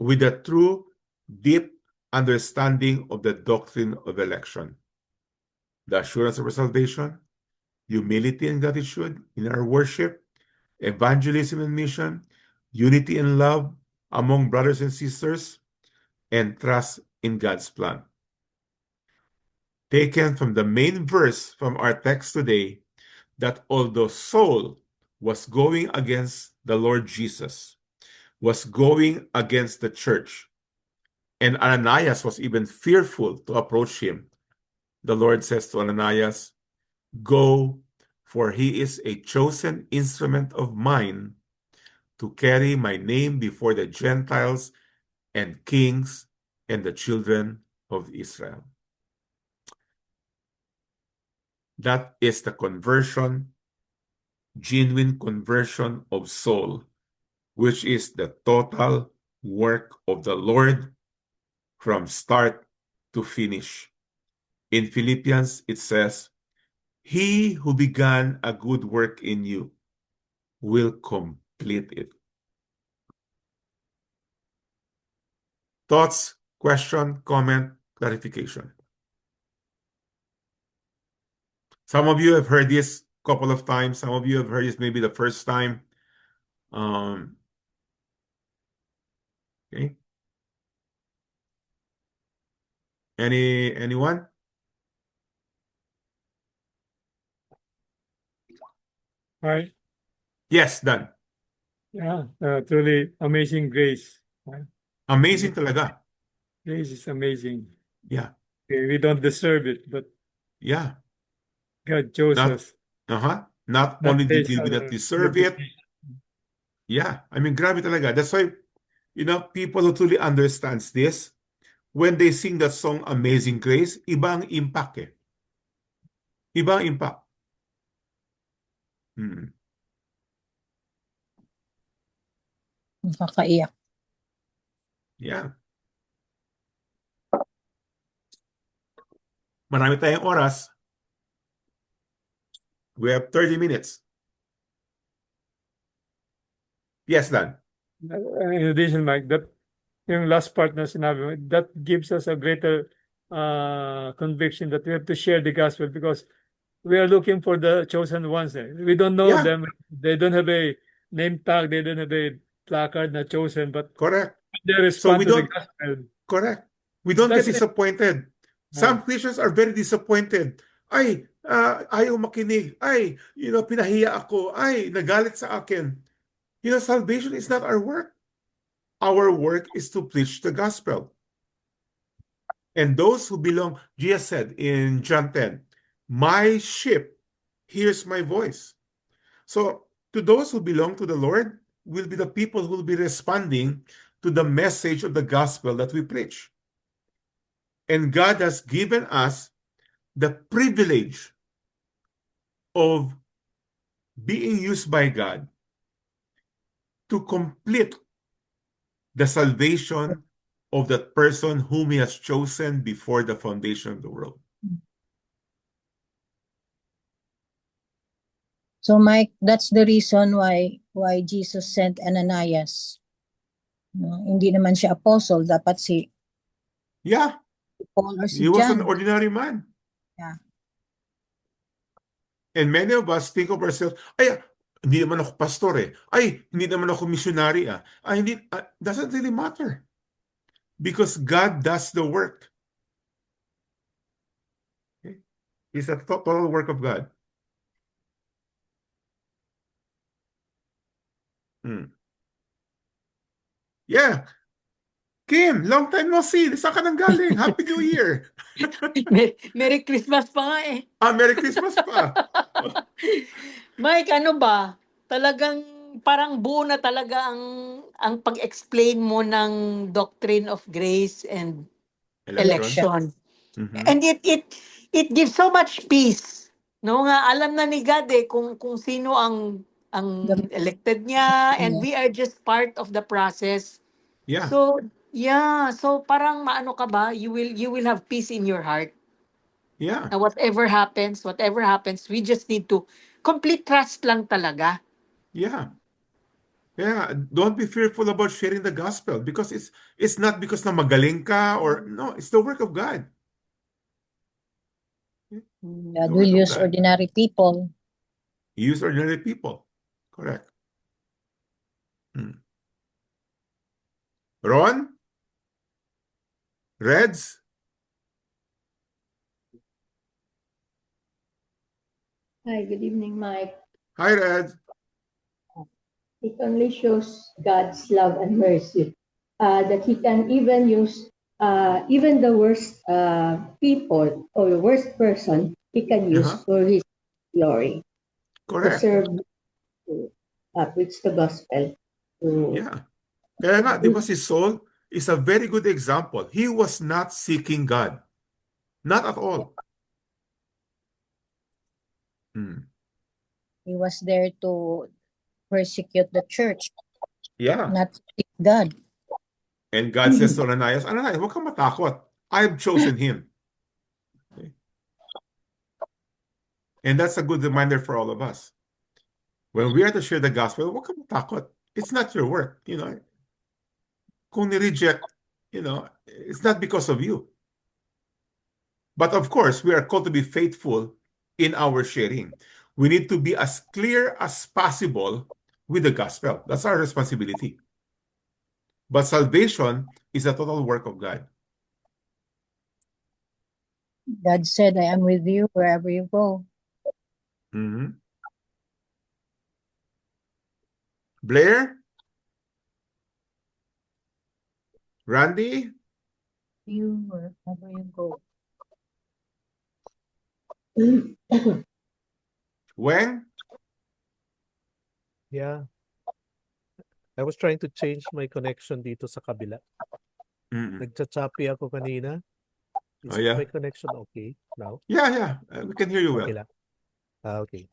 S1: with a true, deep understanding of the doctrine of election. The assurance of our salvation, humility and gratitude in our worship, evangelism and mission, unity and love among brothers and sisters, and trust in God's plan. Taken from the main verse from our text today, that although Saul was going against the Lord Jesus, was going against the church, and Ananias was even fearful to approach him, the Lord says to Ananias, go, for he is a chosen instrument of mine to carry my name before the Gentiles and kings and the children of Israel. That is the conversion, genuine conversion of Saul, which is the total work of the Lord from start to finish. In Philippians, it says, he who began a good work in you will complete it. Thoughts, question, comment, clarification? Some of you have heard this a couple of times. Some of you have heard this maybe the first time. Okay. Anyone?
S3: Right?
S1: Yes, done.
S3: Yeah, truly amazing grace. Right?
S1: Amazing talaga.
S3: Grace is amazing.
S1: Yeah.
S3: We don't deserve it, but
S1: Yeah.
S3: God chose
S1: Not
S3: us.
S1: not
S3: Not
S1: only did
S3: based
S1: we
S3: on
S1: not
S3: our
S1: deserve it.
S3: reputation.
S1: Yeah. I mean, grabe talaga. That's why people who truly understands this, when they sing that song Amazing Grace, iba ang impact eh. Iba ang impact. Hmm.
S2: Nakakaiyak.
S1: Yeah. Marami tayong oras. We have 30 minutes. Yes, Dan.
S3: In addition, Mike, that yung last part na sinabi mo, that gives us a greater conviction that we have to share the gospel because we are looking for the chosen ones. We don't know
S1: Yeah.
S3: them. They don't have a name tag. They don't have a placard na chosen, but
S1: Correct.
S3: they
S1: So
S3: respond
S1: we
S3: to the
S1: don't,
S3: gospel.
S1: correct. We don't get
S3: That's it.
S1: disappointed. Some Christians are very disappointed. Ay, ayaw makinig. Ay, pinahiya ako. Ay, nagalit sa akin. Salvation is not our work. Our work is to preach the gospel. And those who belong, Jesus said in John 10, my sheep hears my voice. So to those who belong to the Lord will be the people who will be responding to the message of the gospel that we preach. And God has given us the privilege of being used by God to complete the salvation of that person whom He has chosen before the foundation of the world.
S2: So Mike, that's the reason why Jesus sent Ananias. No, hindi naman siya apostle, dapat si
S1: Yeah,
S2: Paul or si
S1: he was an
S2: John.
S1: ordinary man.
S2: Yeah.
S1: And many of us think of ourselves, ay, hindi naman ako pastor eh. Ay, hindi naman ako missionary ah. Ay, hindi, doesn't really matter. Because God does the work. Okay? It's a total work of God. Yeah. Kim, long time no see. Saan ka nang galing? Happy New Year.
S4: Merry Christmas pa nga eh.
S1: Merry Christmas pa.
S4: Mike, ano ba? Talagang parang buo na talaga ang pag-explain mo ng doctrine of grace and election.
S1: Mhm.
S4: And it gives so much peace. No nga alam na ni God eh kung sino ang elected niya and we are just part of the process.
S1: Yeah.
S4: So, yeah, so parang maano ka ba, you will have peace in your heart.
S1: Yeah.
S4: Na whatever happens, we just need to complete trust lang talaga.
S1: Yeah. Yeah, don't be fearful about sharing the gospel because it's not because na magaling ka or no, it's the work of God.
S2: God will use ordinary people.
S1: He used ordinary people. Correct. Ron? Reds?
S5: Hi, good evening, Mike.
S1: Hi, Reds.
S5: It only shows God's love and mercy that He can even use even the worst people or the worst person He can use for His glory to
S1: Correct.
S5: serve, to preach the gospel.
S1: Yeah. Kaya nga, di ba si Saul is a very good example. He was not seeking God. Not at all.
S2: He was there to persecute the church,
S1: Yeah.
S2: not seek God.
S1: And God says to Ananias, Ananias, huwag kang matakot. I've chosen him. Okay. And that's a good reminder for all of us. When we are to share the gospel, huwag kang matakot. It's not your work, Kung ni-reject, it's not because of you. But of course, we are called to be faithful in our sharing. We need to be as clear as possible with the gospel. That's our responsibility. But salvation is a total work of God.
S2: God said, I am with you wherever you go.
S1: Blair? Randy?
S2: You wherever you go.
S1: When?
S6: Yeah. I was trying to change my connection dito sa kabila.
S1: Mm-mm.
S6: Nagcha-choppy ako kanina.
S1: Oh,
S6: Is
S1: yeah.
S6: my connection okay now?
S1: Yeah. We can hear you
S6: Okay
S1: well.
S6: lang. Okay.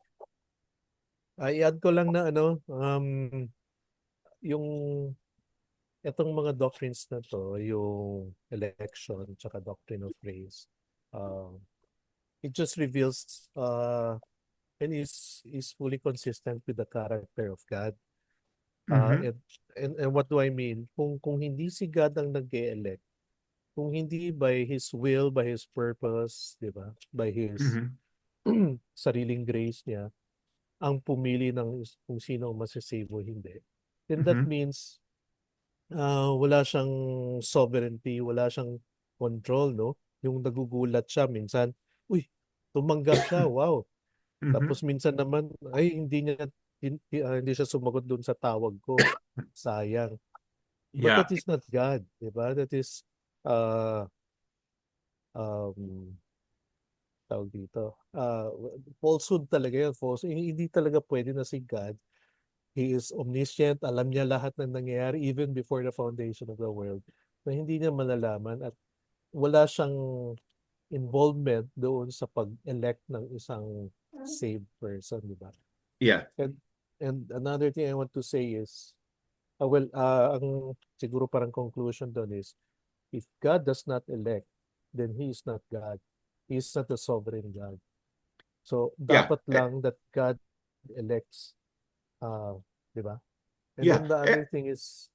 S6: I-add ko lang na yung itong mga doctrines na to, yung election, tsaka doctrine of grace, it just reveals and is fully consistent with the character of God.
S1: Mhm.
S6: And what do I mean? Kung hindi si God ang nag-elect, kung hindi by His will, by His purpose, di ba? By His
S1: Mhm.
S6: sariling grace niya, ang pumili ng kung sino ang masasave o hindi, then that
S1: Mhm.
S6: means wala siyang sovereignty, wala siyang control, no? Yung nagugulat siya minsan, uy, tumanggap siya, wow. Tapos
S1: Mhm.
S6: minsan naman, ay hindi siya sumagot doon sa tawag ko. Sayang. But
S1: Yeah.
S6: that is not God, di ba? That is uh um tawag dito. Falsehood talaga yun. Falsehood. Hindi talaga pwede na si God. He is omniscient. Alam niya lahat ng nangyayari even before the foundation of the world. Na hindi niya malalaman at wala siyang involvement doon sa pag-elect ng isang saved person, di ba?
S1: Yeah.
S6: And another thing I want to say is, ang siguro parang conclusion doon is, if God does not elect, then He is not God. He is not the sovereign God. So,
S1: Yeah.
S6: dapat lang that God elects, di ba? And
S1: Yeah.
S6: then the other thing is,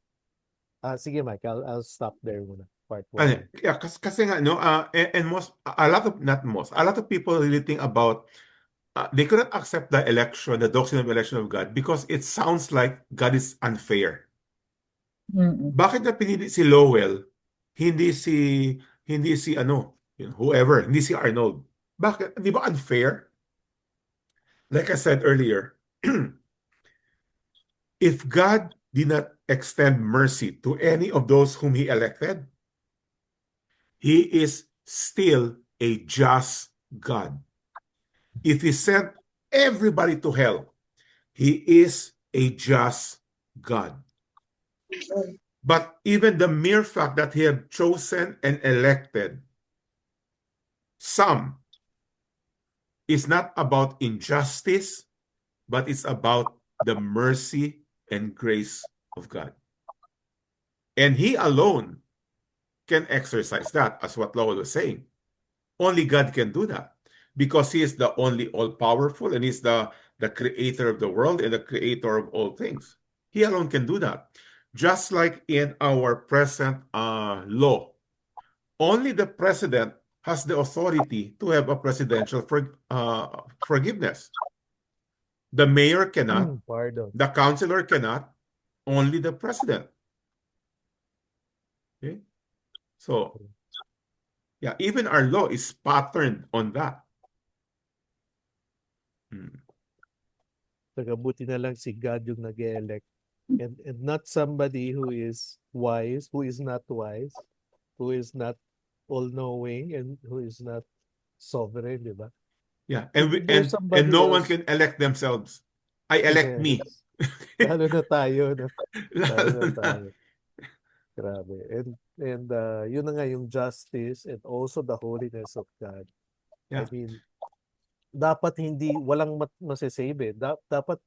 S6: sige Mike, I'll stop there muna, part
S1: Ano,
S6: 1.
S1: yeah, kasi nga, no, and a lot of, not most, a lot of people really think about, they couldn't accept the election, the doctrine of election of God, because it sounds like God is unfair.
S2: Mm-mm.
S1: Bakit na pinili si Lowell, hindi si, whoever, hindi si Arnold? Bakit? Di ba unfair? Like I said earlier, if God did not extend mercy to any of those whom He elected, He is still a just God. If He sent everybody to hell, He is a just God. But even the mere fact that He had chosen and elected some is not about injustice, but it's about the mercy and grace of God. And He alone can exercise that, as what Lowell was saying. Only God can do that because He is the only all-powerful and He's the creator of the world and the creator of all things. He alone can do that. Just like in our present law, only the president has the authority to have a presidential forgiveness. The mayor cannot,
S6: Pardon.
S1: the councilor cannot, only the president. Okay? So, yeah, even our law is patterned on that.
S6: Tagabuti na lang si God yung nag-elect. And not somebody who is wise, who is not wise, who is not all-knowing, and who is not sovereign, di ba?
S1: Yeah, and
S6: If there's
S1: and
S6: somebody
S1: no one
S6: else,
S1: can elect themselves. I elect me.
S6: yes. Lalo na tayo, no? Lalo
S1: Lalo
S6: na
S1: na.
S6: tayo. Grabe. And yun na nga yung justice and also the holiness of God. I
S1: Yeah.
S6: mean, dapat walang masasave eh. Dapat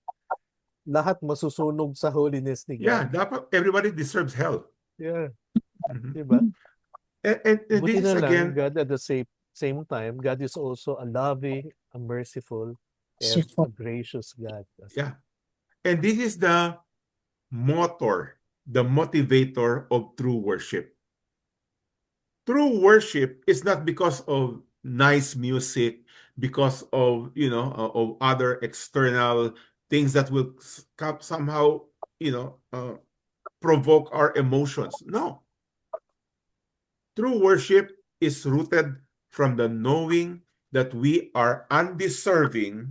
S6: lahat masusunog sa holiness ni
S1: Yeah,
S6: God.
S1: dapat everybody deserves hell.
S6: Yeah.
S1: Mhm.
S6: Diba?
S1: And
S6: Buti
S1: this is
S6: na lang,
S1: again,
S6: God at the same time, God is also a loving, a merciful, and a gracious God.
S1: yeah. And this is the motor, the motivator of true worship. True worship is not because of nice music, because of, of other external things that will somehow, provoke our emotions. No. True worship is rooted from the knowing that we are undeserving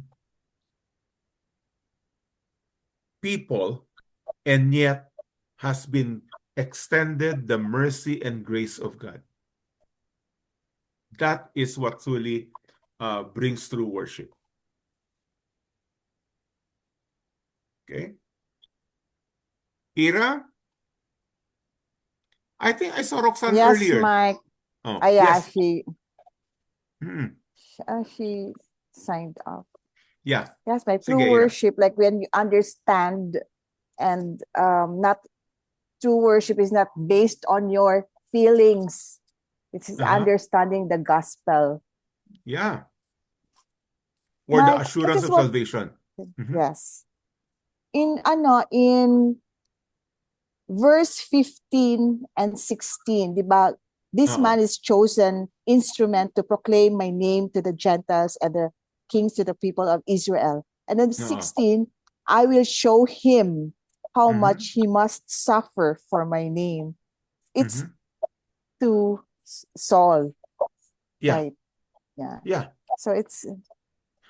S1: people and yet has been extended the mercy and grace of God. That is what truly brings true worship. Okay? Ira? I think I saw Roxanne
S7: Yes,
S1: earlier.
S7: Mike.
S1: Oh,
S7: Yeah,
S1: yes.
S7: she
S1: Mm,
S7: she signed up.
S1: yeah.
S7: Yes, my
S1: Sige,
S7: true
S1: Ira.
S7: worship, like when you understand and not true worship is not based on your feelings. It's
S1: Uh-huh.
S7: understanding the gospel.
S1: Yeah. Or the
S7: Mike, I
S1: assurance
S7: just
S1: of
S7: want
S1: salvation. Mhm.
S7: yes. In verse 15 and 16, di ba? This
S1: Uh-oh.
S7: man is chosen instrument to proclaim my name to the Gentiles and the kings to the people of Israel. And then
S1: Uh-oh.
S7: 16, I will show him how
S1: Mhm.
S7: much he must suffer for my name. It's
S1: Mhm.
S7: to Saul,
S1: Yeah.
S7: right? Yeah.
S1: Yeah.
S7: So it's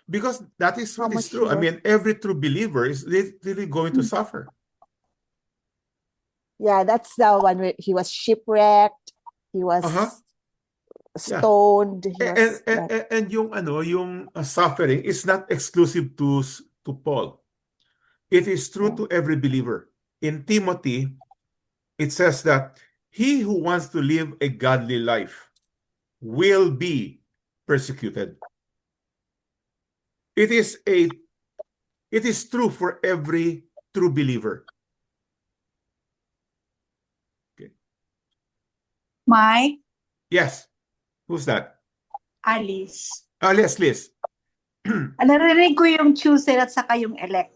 S1: Because that is
S7: how
S1: what is
S7: much
S1: true.
S7: he
S1: I
S7: was.
S1: mean, every true believer is literally going to suffer.
S7: Yeah, that's the one where he was shipwrecked. He was
S1: Uh-huh. Yeah.
S7: stoned. He
S1: And
S7: was
S1: and,
S7: like,
S1: and, and yung suffering is not exclusive to Paul. It is true
S7: yeah.
S1: to every believer. In Timothy, it says that he who wants to live a godly life will be persecuted. It is true for every true believer. Okay.
S8: Mike,
S1: Yes. Who's that?
S8: Alice.
S1: Liz.
S8: Narinig ko yung chosen at saka yung elect.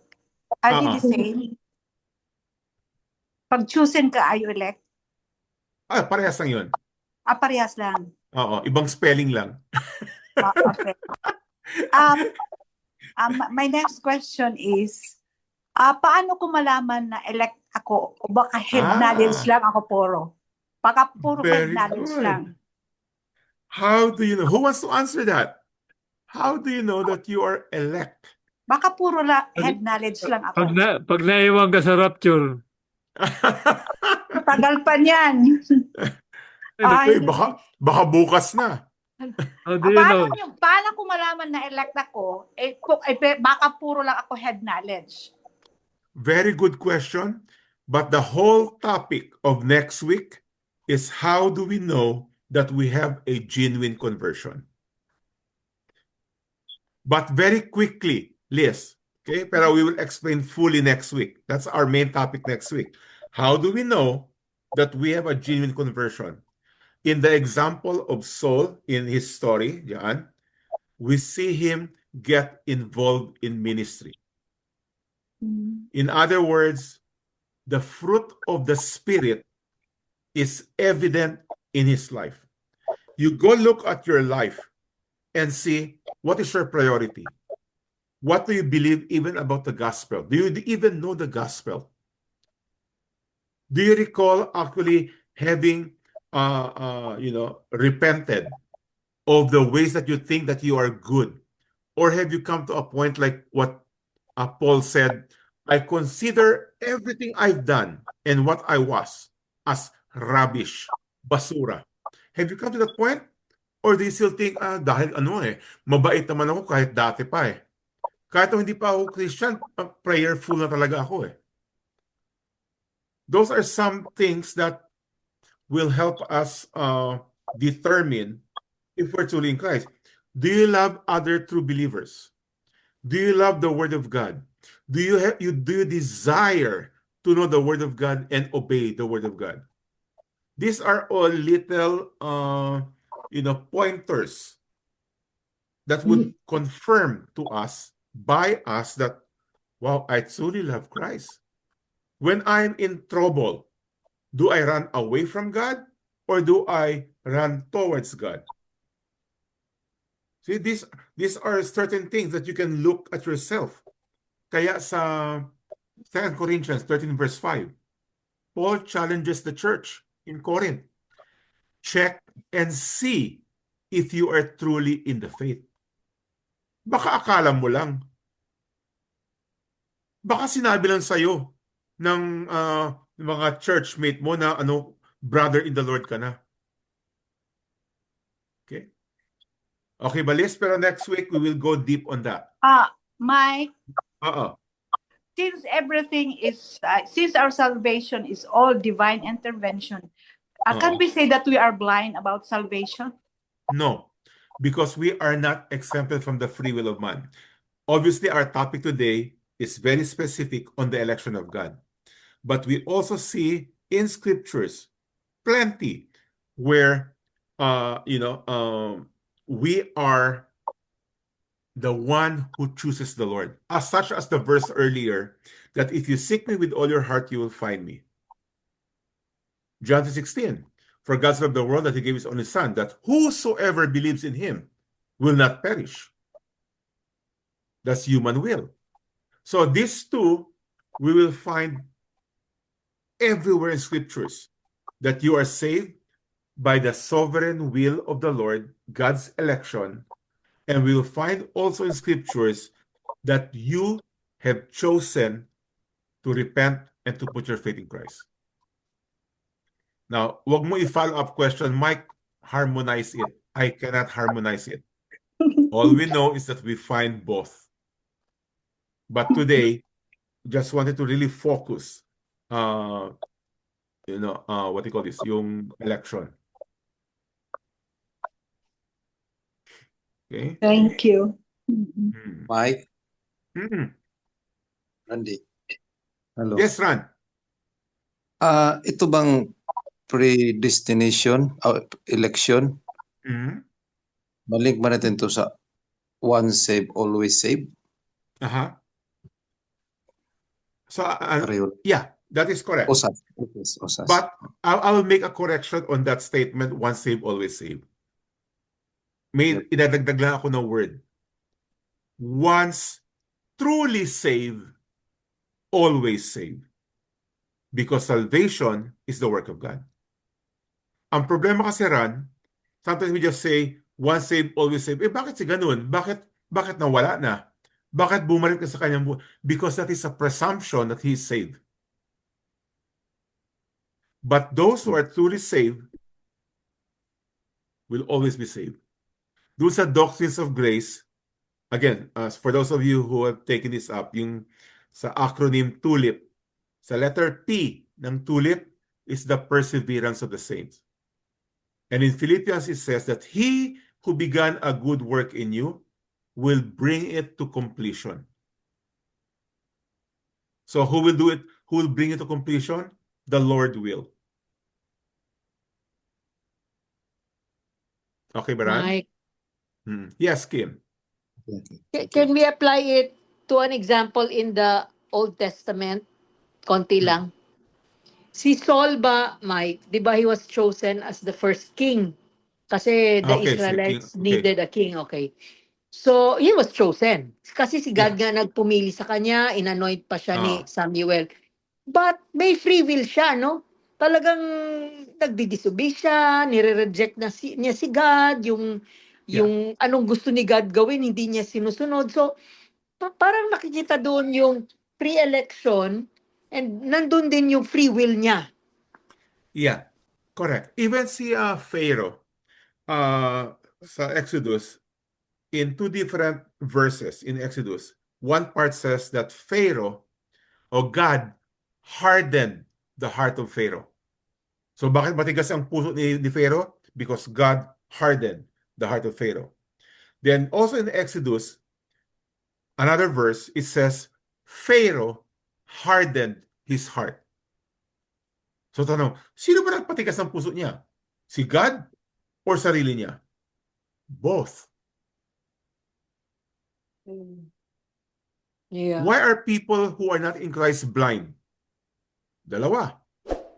S8: Are they the
S1: Uh-uh.
S8: same? Pag chosen ka, are you elect?
S1: Parehas lang yun.
S8: Parehas lang.
S1: Oo, ibang spelling lang.
S8: Okay. My next question is, paano ko malaman na elect ako? O baka head knowledge lang ako puro? Baka puro head
S1: Very
S8: knowledge
S1: good.
S8: lang.
S1: How do you know? Who wants to answer that? How do you know that you are elect?
S8: Baka puro head knowledge lang ako.
S3: Pag naiwan ka sa rapture,
S8: Tagal pa niyan.
S1: Uy, baka bukas na.
S3: how do you know?
S8: Paano ko malaman na elect ako? Baka puro lang ako head knowledge.
S1: Very good question. But the whole topic of next week is how do we know that we have a genuine conversion? But very quickly, Liz, okay? Pero we will explain fully next week. That's our main topic next week. How do we know that we have a genuine conversion? In the example of Saul in his story, Jan, we see him get involved in ministry. In other words, the fruit of the Spirit is evident in his life. You go look at your life and see what is your priority. What do you believe even about the gospel? Do you even know the gospel? Do you recall actually having repented of the ways that you think that you are good? Or have you come to a point like what Paul said, I consider everything I've done and what I was as rubbish, basura. Have you come to that point? Or do you still think, dahil mabait naman ako kahit dati pa eh. Kahit hindi pa ako Christian, prayerful na talaga ako eh. Those are some things that will help us determine if we're truly in Christ. Do you love other true believers? Do you love the Word of God? Do you desire to know the Word of God and obey the Word of God? These are all little pointers that would confirm to us by us that, wow, I truly love Christ. When I'm in trouble, do I run away from God or do I run towards God? See, these are certain things that you can look at yourself. Kaya sa 2 Corinthians 13 verse 5, Paul challenges the church in Corinth. Check and see if you are truly in the faith. Baka akala mo lang. Baka sinabi lang sa'yo ng mga churchmate mo na brother in the Lord ka na. Okay? Okay, Balis, pero next week we will go deep on that.
S8: Mike,
S1: Oo.
S8: since everything is, since our salvation is all divine intervention, can
S1: Oo.
S8: we say that we are blind about salvation?
S1: No, because we are not exempted from the free will of man. Obviously, our topic today is very specific on the election of God. But we also see in scriptures plenty where we are the one who chooses the Lord. As such as the verse earlier, that if you seek me with all your heart, you will find me. John 3:16, for God so loved the world that he gave his only son, that whosoever believes in him will not perish. That's human will. So these two, we will find everywhere in scriptures that you are saved by the sovereign will of the Lord, God's election. And we will find also in scriptures that you have chosen to repent and to put your faith in Christ. Now, wag mo i-follow up question, Mike, harmonize it. I cannot harmonize it. All we know is that we find both. But today, just wanted to really focus, what do you call this, yung election. Okay?
S8: Thank you.
S9: Mike,
S1: Mm.
S9: Randy. Hello.
S1: Yes, Ran.
S9: Ito bang predestination election?
S1: Mm.
S9: Balik ba natin to sa once saved, always saved?
S1: Aha. So,
S9: Pareho.
S1: yeah, that is correct.
S9: Osas.
S1: But I will make a correction on that statement, once saved, always saved. May idadagdag lang ako ng word. Once truly saved, always saved. Because salvation is the work of God. Ang problema kasi, Ran, sometimes we just say, once saved, always saved. Bakit si ganun? Bakit nawala na? Bakit bumalik ka sa kanyang buhay? Because that is a presumption that he is saved. But those who are truly saved will always be saved. Those are doctrines of grace. Again, for those of you who have taken this up, yung sa acronym TULIP, sa letter P ng TULIP is the perseverance of the saints. And in Philippians, it says that he who began a good work in you will bring it to completion. So who will do it? Who will bring it to completion? The Lord will. Okay, Baran?
S4: Mike,
S1: Yes, Kim.
S4: can we apply it to an example in the Old Testament? Konti lang. Si Saul ba, Mike, di ba he was chosen as the first king? Kasi the
S1: Okay, si
S4: Israelites
S1: king. Okay.
S4: needed a king, okay. So, he was chosen. Kasi si God
S1: Yeah.
S4: nga nagpumili sa kanya, inanoint pa siya ni
S1: Ah.
S4: Samuel. But may free will siya, no? Talagang nagdi-disobey siya, nire-reject niya si God, yung anong gusto ni God gawin, hindi niya sinusunod. So, parang nakikita doon yung pre-election and nandun din yung free will niya.
S1: Yeah, correct. Even si Pharaoh sa Exodus, in two different verses in Exodus, one part says that Pharaoh or God hardened the heart of Pharaoh. So bakit matigas ang puso ni Pharaoh? Because God hardened the heart of Pharaoh. Then also in Exodus, another verse, it says, Pharaoh hardened his heart. So tanong, sino ba nagpatigas ng puso niya? Si God or sarili niya? Both.
S4: Yeah.
S1: Why are people who are not in Christ blind? Dalawa.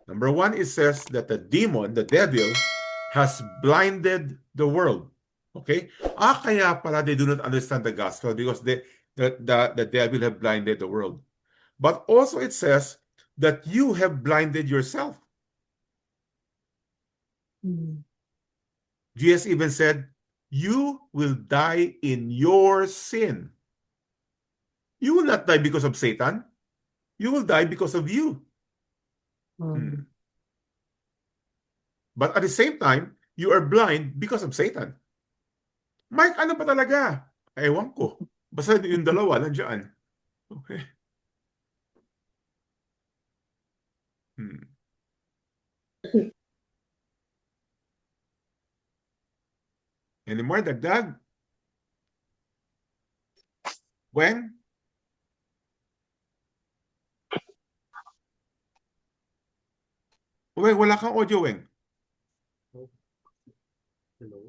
S1: Number one, it says that the demon, the devil, has blinded the world. Okay? Kaya pala they do not understand the gospel because the devil have blinded the world. But also it says that you have blinded yourself. Jesus even said, you will die in your sin. You will not die because of Satan. You will die because of you. But at the same time, you are blind because of Satan. Mike, ano pa talaga? Ewan ko. Basta yung dalawa nandiyan. Okay. Hmm. Any more dagdag? Weng? Weng, wala kang audio, Weng.
S6: Hello?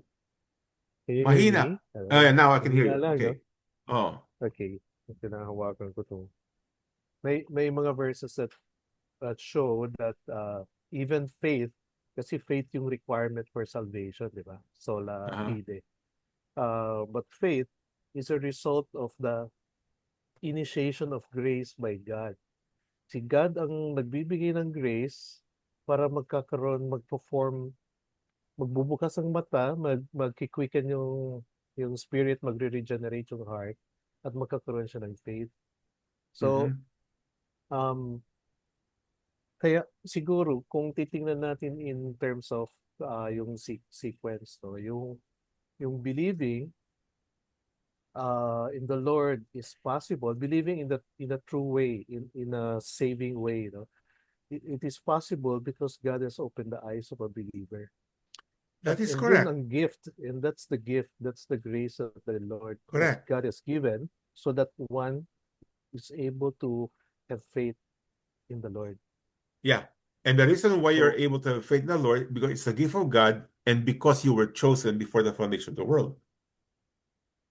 S6: Can you hear
S1: Mahina.
S6: me? Hello?
S1: Yeah, now I can hear
S6: Mahina
S1: you.
S6: lang, no?
S1: Okay. Oh.
S6: Okay. Pinahawakan ko to. May mga verses that show that even faith, kasi faith yung requirement for salvation, di ba? Sola
S1: Uh-huh.
S6: fide. But faith is a result of the initiation of grace by God. Si God ang nagbibigay ng grace para magperform, magbubukas ang mata, magki-quicken yung spirit, magre-regenerate yung heart, at magkakaroon siya ng faith. So,
S1: Mhm.
S6: kaya siguro kung titingnan natin in terms of yung sequence, no, yung believing in the Lord is possible, believing in a true way, in a saving way, no. It is possible because God has opened the eyes of a believer.
S1: That is
S6: And yun
S1: correct.
S6: ang gift, and that's the gift, that's the grace of the Lord that
S1: Correct.
S6: God has given, so that one is able to have faith in the Lord.
S1: Yeah. And the reason why you're
S6: So,
S1: able to have faith in the Lord, because it's a gift of God and because you were chosen before the foundation of the world.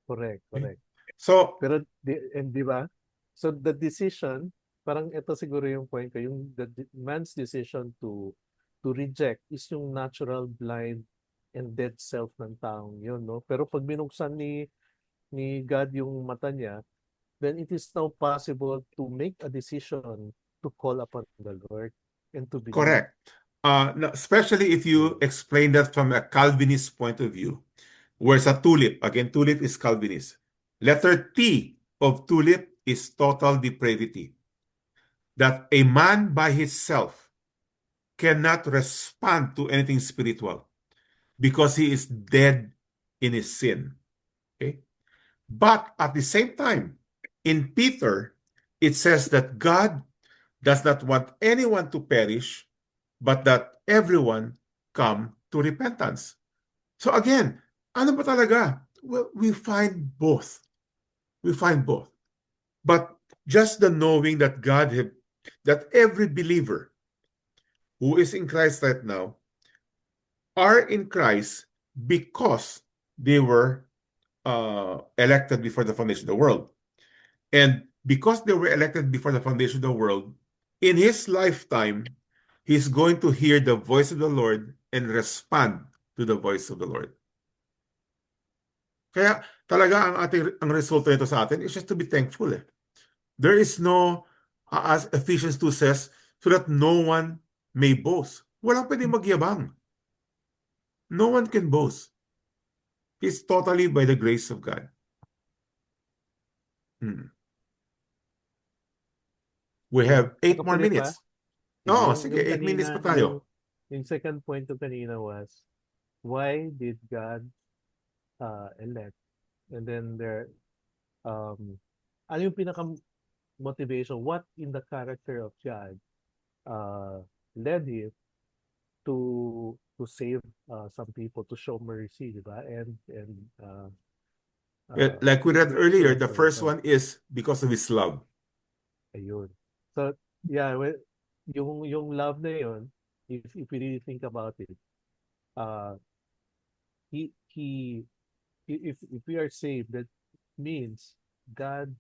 S6: correct,
S1: Okay?
S6: correct.
S1: So,
S6: Pero, di ba? So, the decision, parang ito siguro yung point ko, yung man's decision to reject is yung natural, blind, and dead self ng taong yun, no? Pero pag binuksan ni God yung mata niya, then it is now possible to make a decision to call upon the Lord and to believe.
S1: correct. Now, especially if you explain that from a Calvinist point of view, where's a tulip? Again, tulip is Calvinist. Letter T of tulip is total depravity. That a man by himself cannot respond to anything spiritual because he is dead in his sin. Okay? But at the same time, in Peter, it says that God does not want anyone to perish, but that everyone come to repentance. So again, ano ba talaga? Well, we find both. We find both. But just the knowing that that every believer who is in Christ right now are in Christ because they were elected before the foundation of the world. And because they were elected before the foundation of the world, in his lifetime, he's going to hear the voice of the Lord and respond to the voice of the Lord. Kaya talaga ang resulta nito sa atin is just to be thankful. There is no, as Ephesians 2 says, so that no one may boast. Walang pwedeng magyabang. No one can boast. It's totally by the grace of God. We have 8 more
S6: Nakapulit ba?
S1: minutes. Oo,
S6: Yung
S1: sige, 8 minutes pa
S6: kanina,
S1: tayo.
S6: yung second point ko kanina was, why did God elect? And then ano yung pinaka-motivation? What in the character of God led him to save some people, to show mercy, di ba? And
S1: Like we read earlier, the first
S6: restoration.
S1: one is because of his love.
S6: Ayun. So, yeah, well, yung love na yun, if we really think about it, he if we are saved, that means God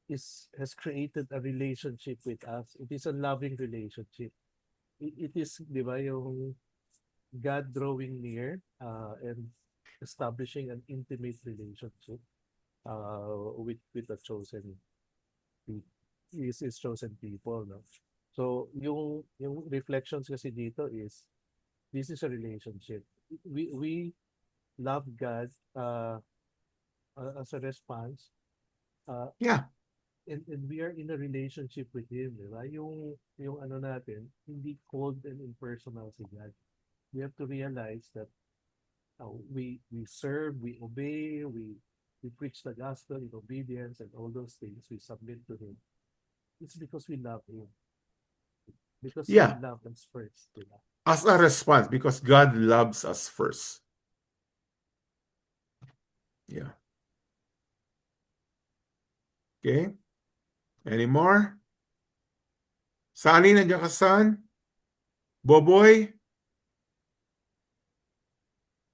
S6: has created a relationship with us. It is a loving relationship. It is, di ba, yung God drawing near and establishing an intimate relationship with the chosen his chosen people, no? So yung reflections kasi dito is, this is a relationship. We love God as a response,
S1: Yeah.
S6: and we are in a relationship with Him, di ba? Yung ano natin, hindi cold and impersonal si God. We have to realize that we serve, we obey, we preach the gospel in obedience, and all those things we submit to Him. It's because we love Him. Because
S1: Yeah.
S6: He loved us first, di ba?
S1: As a response, because God loves us first. Yeah. Okay. Any more? Sunny, nandiyan ka, son? Boboy?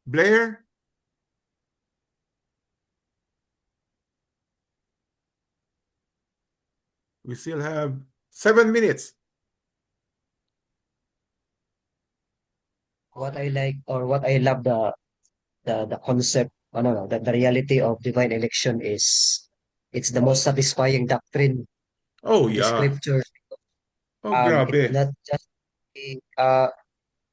S1: Blair? We still have 7 minutes.
S10: What I like or what I love the concept, no, the reality of divine election is it's the most satisfying doctrine
S1: Oh,
S10: in the
S1: yeah.
S10: scriptures.
S1: Oh,
S10: It
S1: grabe.
S10: not just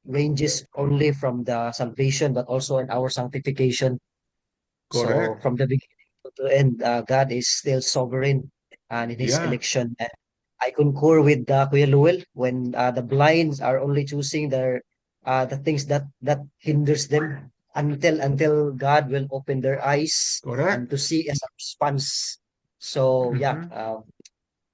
S10: ranges only from the salvation, but also in our sanctification. So
S1: Correct.
S10: from the beginning to the end, God is still sovereign and in His
S1: Yeah.
S10: election. And I concur with Kuya Luel when the blinds are only choosing the things that hinders them until God will open their eyes and
S1: Correct.
S10: to see as a response. So yeah,
S1: Mhm.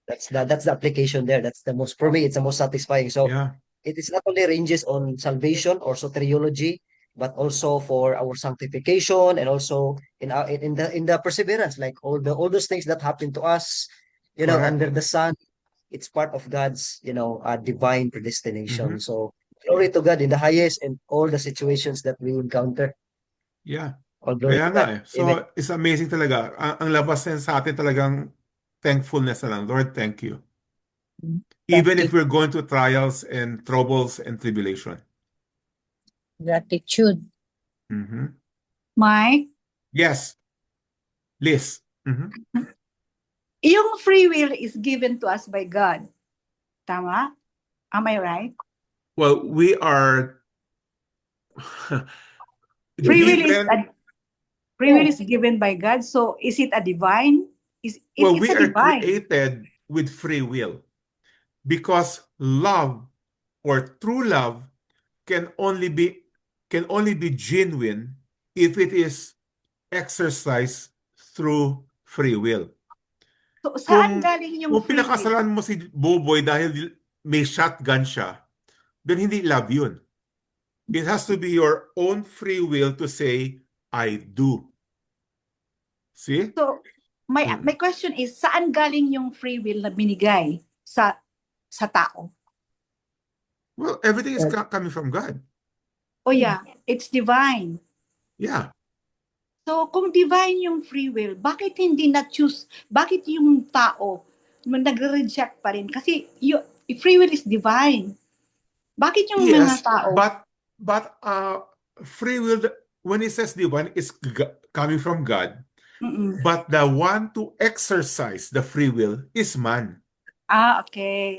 S10: that's the application there. That's the most, for me, it's the most satisfying. So
S1: Yeah.
S10: it is not only ranges on salvation or soteriology, but also for our sanctification and also in the perseverance, like all those things that happen to us,
S1: Correct.
S10: under the sun, it's part of God's, divine predestination.
S1: Mhm.
S10: So
S1: Yeah.
S10: glory to God in the highest and all the situations that we encounter.
S1: Yeah.
S10: All glory
S1: Kaya
S10: to
S1: nga
S10: God.
S1: eh.
S10: Amen.
S1: So, it's amazing talaga. Ang labas din sa atin talagang thankfulness na lang. Lord, thank you. Even if we're going through trials and troubles and tribulation.
S2: Gratitude.
S1: Mhm.
S8: Mike,
S1: Yes, Liz. Mhm.
S8: yung free will is given to us by God. Tama? Am I right?
S1: Well, we are
S8: Free will is
S1: given,
S8: free will is given by God. So is it a divine?
S1: well,
S8: It's
S1: we
S8: a
S1: are
S8: divine.
S1: created with free will because love or true love can only be genuine if it is exercised through free will.
S8: So saan
S1: Kung
S8: galing yung
S1: kung
S8: free will?
S1: pinakasalan mo si Boboy dahil may shotgun siya, then hindi love yun. It has to be your own free will to say, I do. See?
S8: So my question is, saan galing yung free will na binigay sa tao?
S1: Well, everything is coming from God.
S8: Oh yeah, it's divine.
S1: Yeah.
S8: So kung divine yung free will, bakit hindi na-choose? Bakit yung tao nagre-reject pa rin? Kasi free will is divine. Bakit yung mga
S1: Yes,
S8: tao?
S1: but free will, when it says divine, is coming from God.
S8: Mm-mm.
S1: But the one to exercise the free will is man.
S8: Okay.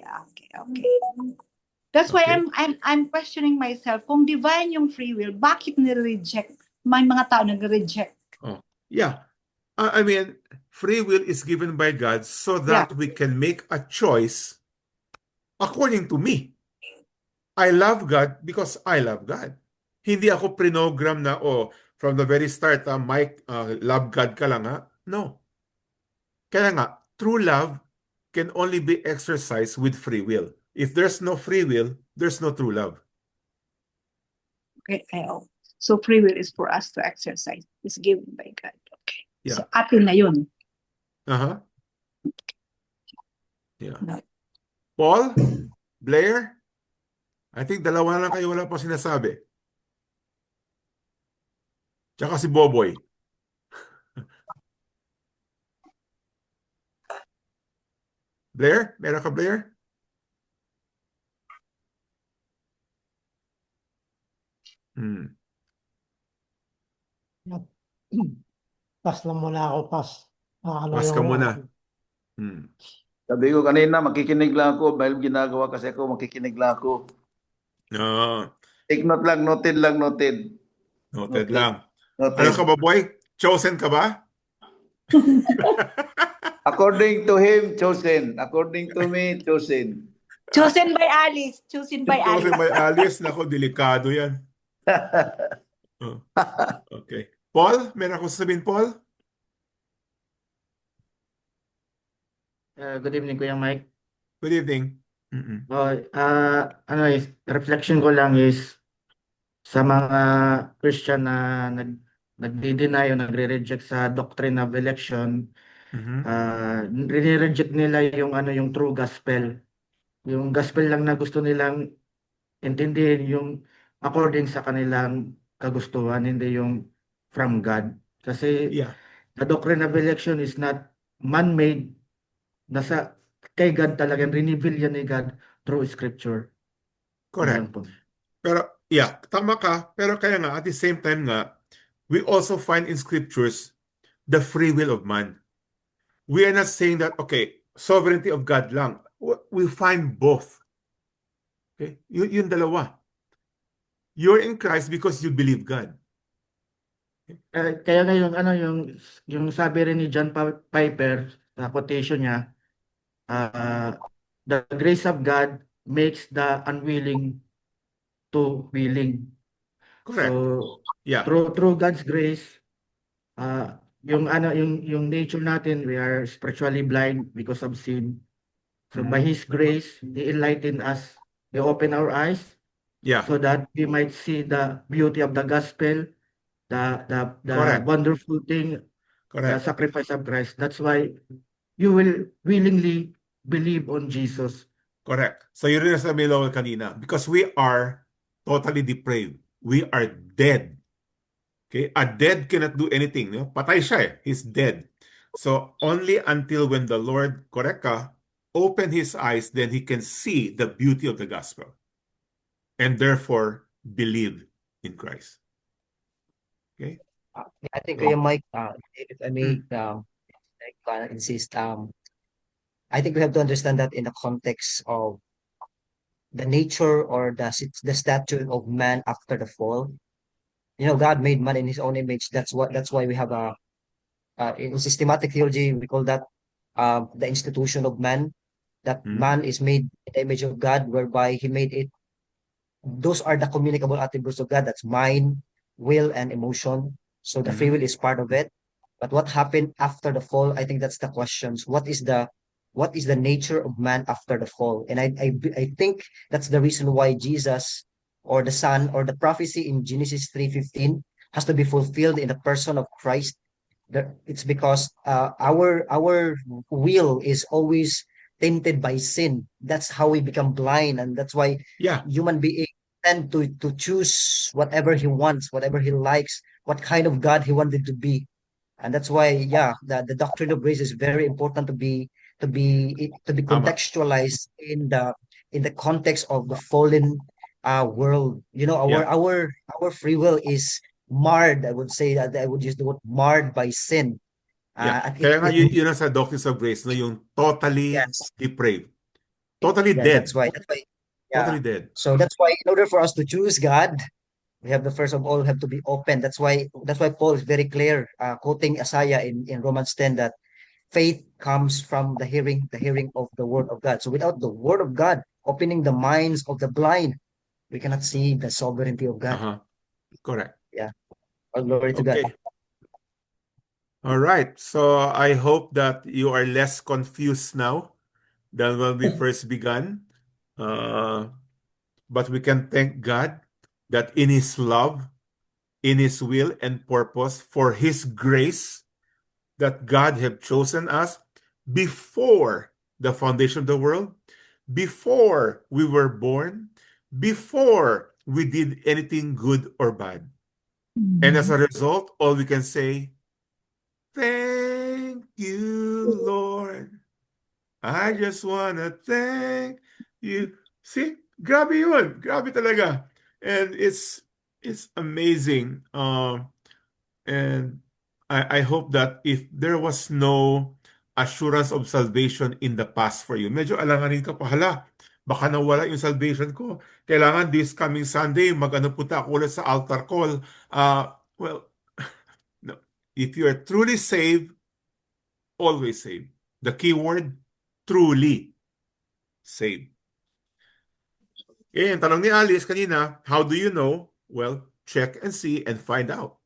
S8: That's why
S1: Okay.
S8: I'm questioning myself. Kung divine yung free will, bakit nire-reject? May mga tao nagre-reject.
S1: Oh, yeah. I mean, free will is given by God so
S8: Yeah.
S1: that we can make a choice according to me. I love God because I love God. Hindi ako prinogram na, from the very start, Mike, love God ka lang, ha? No. Kaya nga, true love can only be exercised with free will. If there's no free will, there's no true love.
S8: Okay. So free will is for us to exercise. It's given by God. Okay.
S1: Yeah.
S8: So atin na yun.
S1: Uh-huh. Yeah.
S8: No.
S1: Paul? Blair? I think dalawa lang kayo wala pa sinasabi. Tsaka si Boboy. Blair? Meron ka, Blair?
S11: Pass lang muna ako, pass.
S1: Pass ka muna.
S12: Sabi ko kanina, makikinig lang ako. Dahil ginagawa kasi ako, makikinig lang ako.
S1: No.
S12: Take note lang, noted lang, noted.
S1: Noted lang.
S12: Noted.
S1: Ano ka ba, boy? Chosen ka ba?
S12: According to him, chosen. According to me, chosen.
S8: Chosen by Alice. Chosen by
S1: Chosen
S8: Alice.
S1: by Alice. Nako, delikado yan. Okay. Paul? Meron ako sasabihin, Paul?
S13: Good evening, Kuya Mike.
S1: Good evening. Mm-mm.
S11: Reflection ko lang is sa mga Christian na nagdi-deny o nagre-reject sa doctrine of election,
S1: Mhm.
S11: reject nila yung true gospel. Yung gospel lang na gusto nilang intindihin yung according sa kanilang kagustuhan, hindi yung from God. Kasi
S1: Yeah,
S11: the doctrine of election is not man-made, nasa kay God talaga, riniveal yan ni God through scripture. Yun lang
S1: correct.
S11: po.
S1: Pero, yeah, tama ka. Pero kaya nga, at the same time nga, we also find in scriptures the free will of man. We are not saying that, okay, sovereignty of God lang. We find both. Okay? Yung dalawa. You're in Christ because you believe God.
S11: Kaya nga yung sabi rin ni John Piper sa quotation niya, the grace of God makes the unwilling to willing.
S1: Correct.
S11: So
S1: Yeah.
S11: through God's grace, yung nature natin, we are spiritually blind because of sin. So by
S1: Mhm.
S11: His grace, He enlightened us. He opened our eyes
S1: Yeah.
S11: so that we might see the beauty of the gospel, the
S1: Correct.
S11: wonderful thing, the
S1: Correct.
S11: sacrifice of Christ. That's why you will willingly believe on Jesus.
S1: Correct. So yun rin sa Lowell kanina. Because we are totally depraved. We are dead. Okay? A dead cannot do anything. No? Patay siya eh. He's dead. So only until when the Lord, correct ka, open his eyes, then he can see the beauty of the gospel. And therefore, believe in Christ. Okay?
S10: I think
S1: So,
S10: Mike, if I may insist, I think we have to understand that in the context of the nature or the statute of man after the fall. You know, God made man in His own image. That's why we have in systematic theology we call that the institution of man. That
S1: mm,
S10: man is made in the image of God, whereby He made it. Those are the communicable attributes of God. That's mind, will, and emotion. So the free
S1: mhm.
S10: will is part of it. But what happened after the fall? I think that's the questions. What is the nature of man after the fall? And I think that's the reason why Jesus or the Son or the prophecy in Genesis 3:15 has to be fulfilled in the person of Christ. It's because our will is always tainted by sin. That's how we become blind, and that's why
S1: Yeah.
S10: human beings tend to choose whatever he wants, whatever he likes, what kind of God he wanted to be. And that's why, yeah, the doctrine of grace is very important to be
S1: Tama.
S10: contextualized in the context of the fallen world. You know,
S1: Yeah.
S10: our free will is marred. I would say that I would use the word marred by sin.
S1: Yeah.
S10: And
S1: Kaya nga
S10: it
S1: yun ang sa doctrines of grace, no? Yung totally
S10: yes,
S1: depraved. Totally
S10: yeah, that's
S1: dead.
S10: why. That's why, yeah.
S1: Totally dead.
S10: So that's why, in order for us to choose God, we have the first of all have to be open. That's why Paul is very clear, quoting Isaiah in Romans 10 that faith comes from the hearing of the word of God. So without the word of God opening the minds of the blind, we cannot see the sovereignty of God.
S1: Uh-huh. Correct.
S10: Yeah. All glory to God.
S1: Okay. All right. So I hope that you are less confused now than when we first began. But we can thank God that in His love, in His will and purpose, for His grace, that God have chosen us before the foundation of the world, before we were born, before we did anything good or bad. And as a result, all we can say, thank you, Lord. I just wanna thank you. See, grabe yun. Grabe talaga. And it's amazing. And I hope that if there was no assurance of salvation in the past for you, medyo alanganin ka pa, hala, baka nawala yung salvation ko. Kailangan this coming Sunday, mag-ano punta ako ulit sa altar call. Well, no. If you are truly saved, always saved. The key word, truly saved. Eh, ang tanong ni Alice kanina, how do you know? Well, check and see and find out.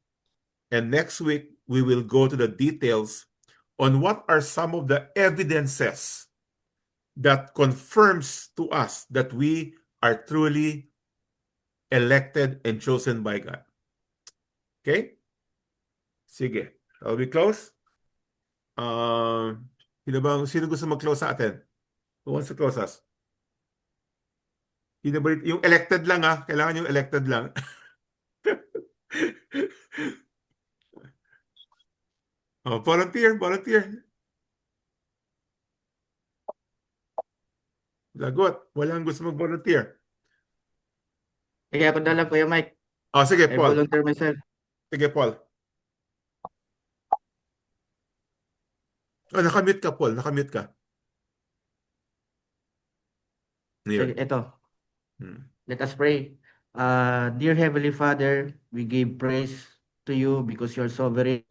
S1: And next week, we will go to the details on what are some of the evidences that confirms to us that we are truly elected and chosen by God. Okay? Sige. Shall we close? Sino gusto mag-close sa atin? Who wants to close us? Yung elected lang kailangan yung elected lang. Volunteer. Lagot, walang gusto mag-volunteer.
S11: Sige, ako na lang, Kuya Mike.
S1: Sige,
S11: I
S1: Paul.
S11: volunteer myself.
S1: Sige, Paul. Nakamute ka, Paul. Nakamute ka.
S11: Sige,
S1: Yun.
S11: ito.
S1: Hmm.
S11: Let us pray. Dear Heavenly Father, we give praise to you because you're sovereign.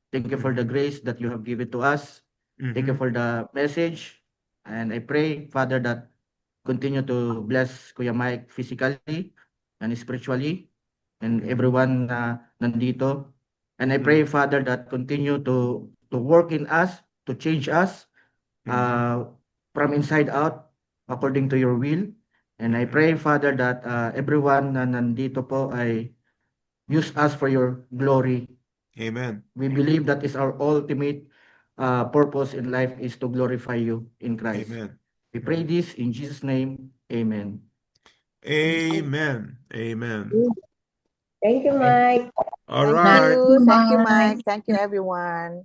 S11: Thank you for the grace that you have given to us. Thank you for the message. And I pray, Father, that continue to bless Kuya Mike physically and spiritually and everyone na nandito. And I pray, Father, that continue to work in us, to change us from inside out according to your will. And I pray, Father, that everyone na nandito po ay use us for your glory.
S1: Amen.
S11: We believe that is our ultimate purpose in life is to glorify you in Christ.
S1: Amen.
S11: We pray this in Jesus' name. Amen.
S1: Amen. Amen.
S5: Thank you, Mike.
S1: All
S7: Thank
S1: right.
S7: you. Thank you,
S2: Bye.
S7: Mike. Thank you, everyone.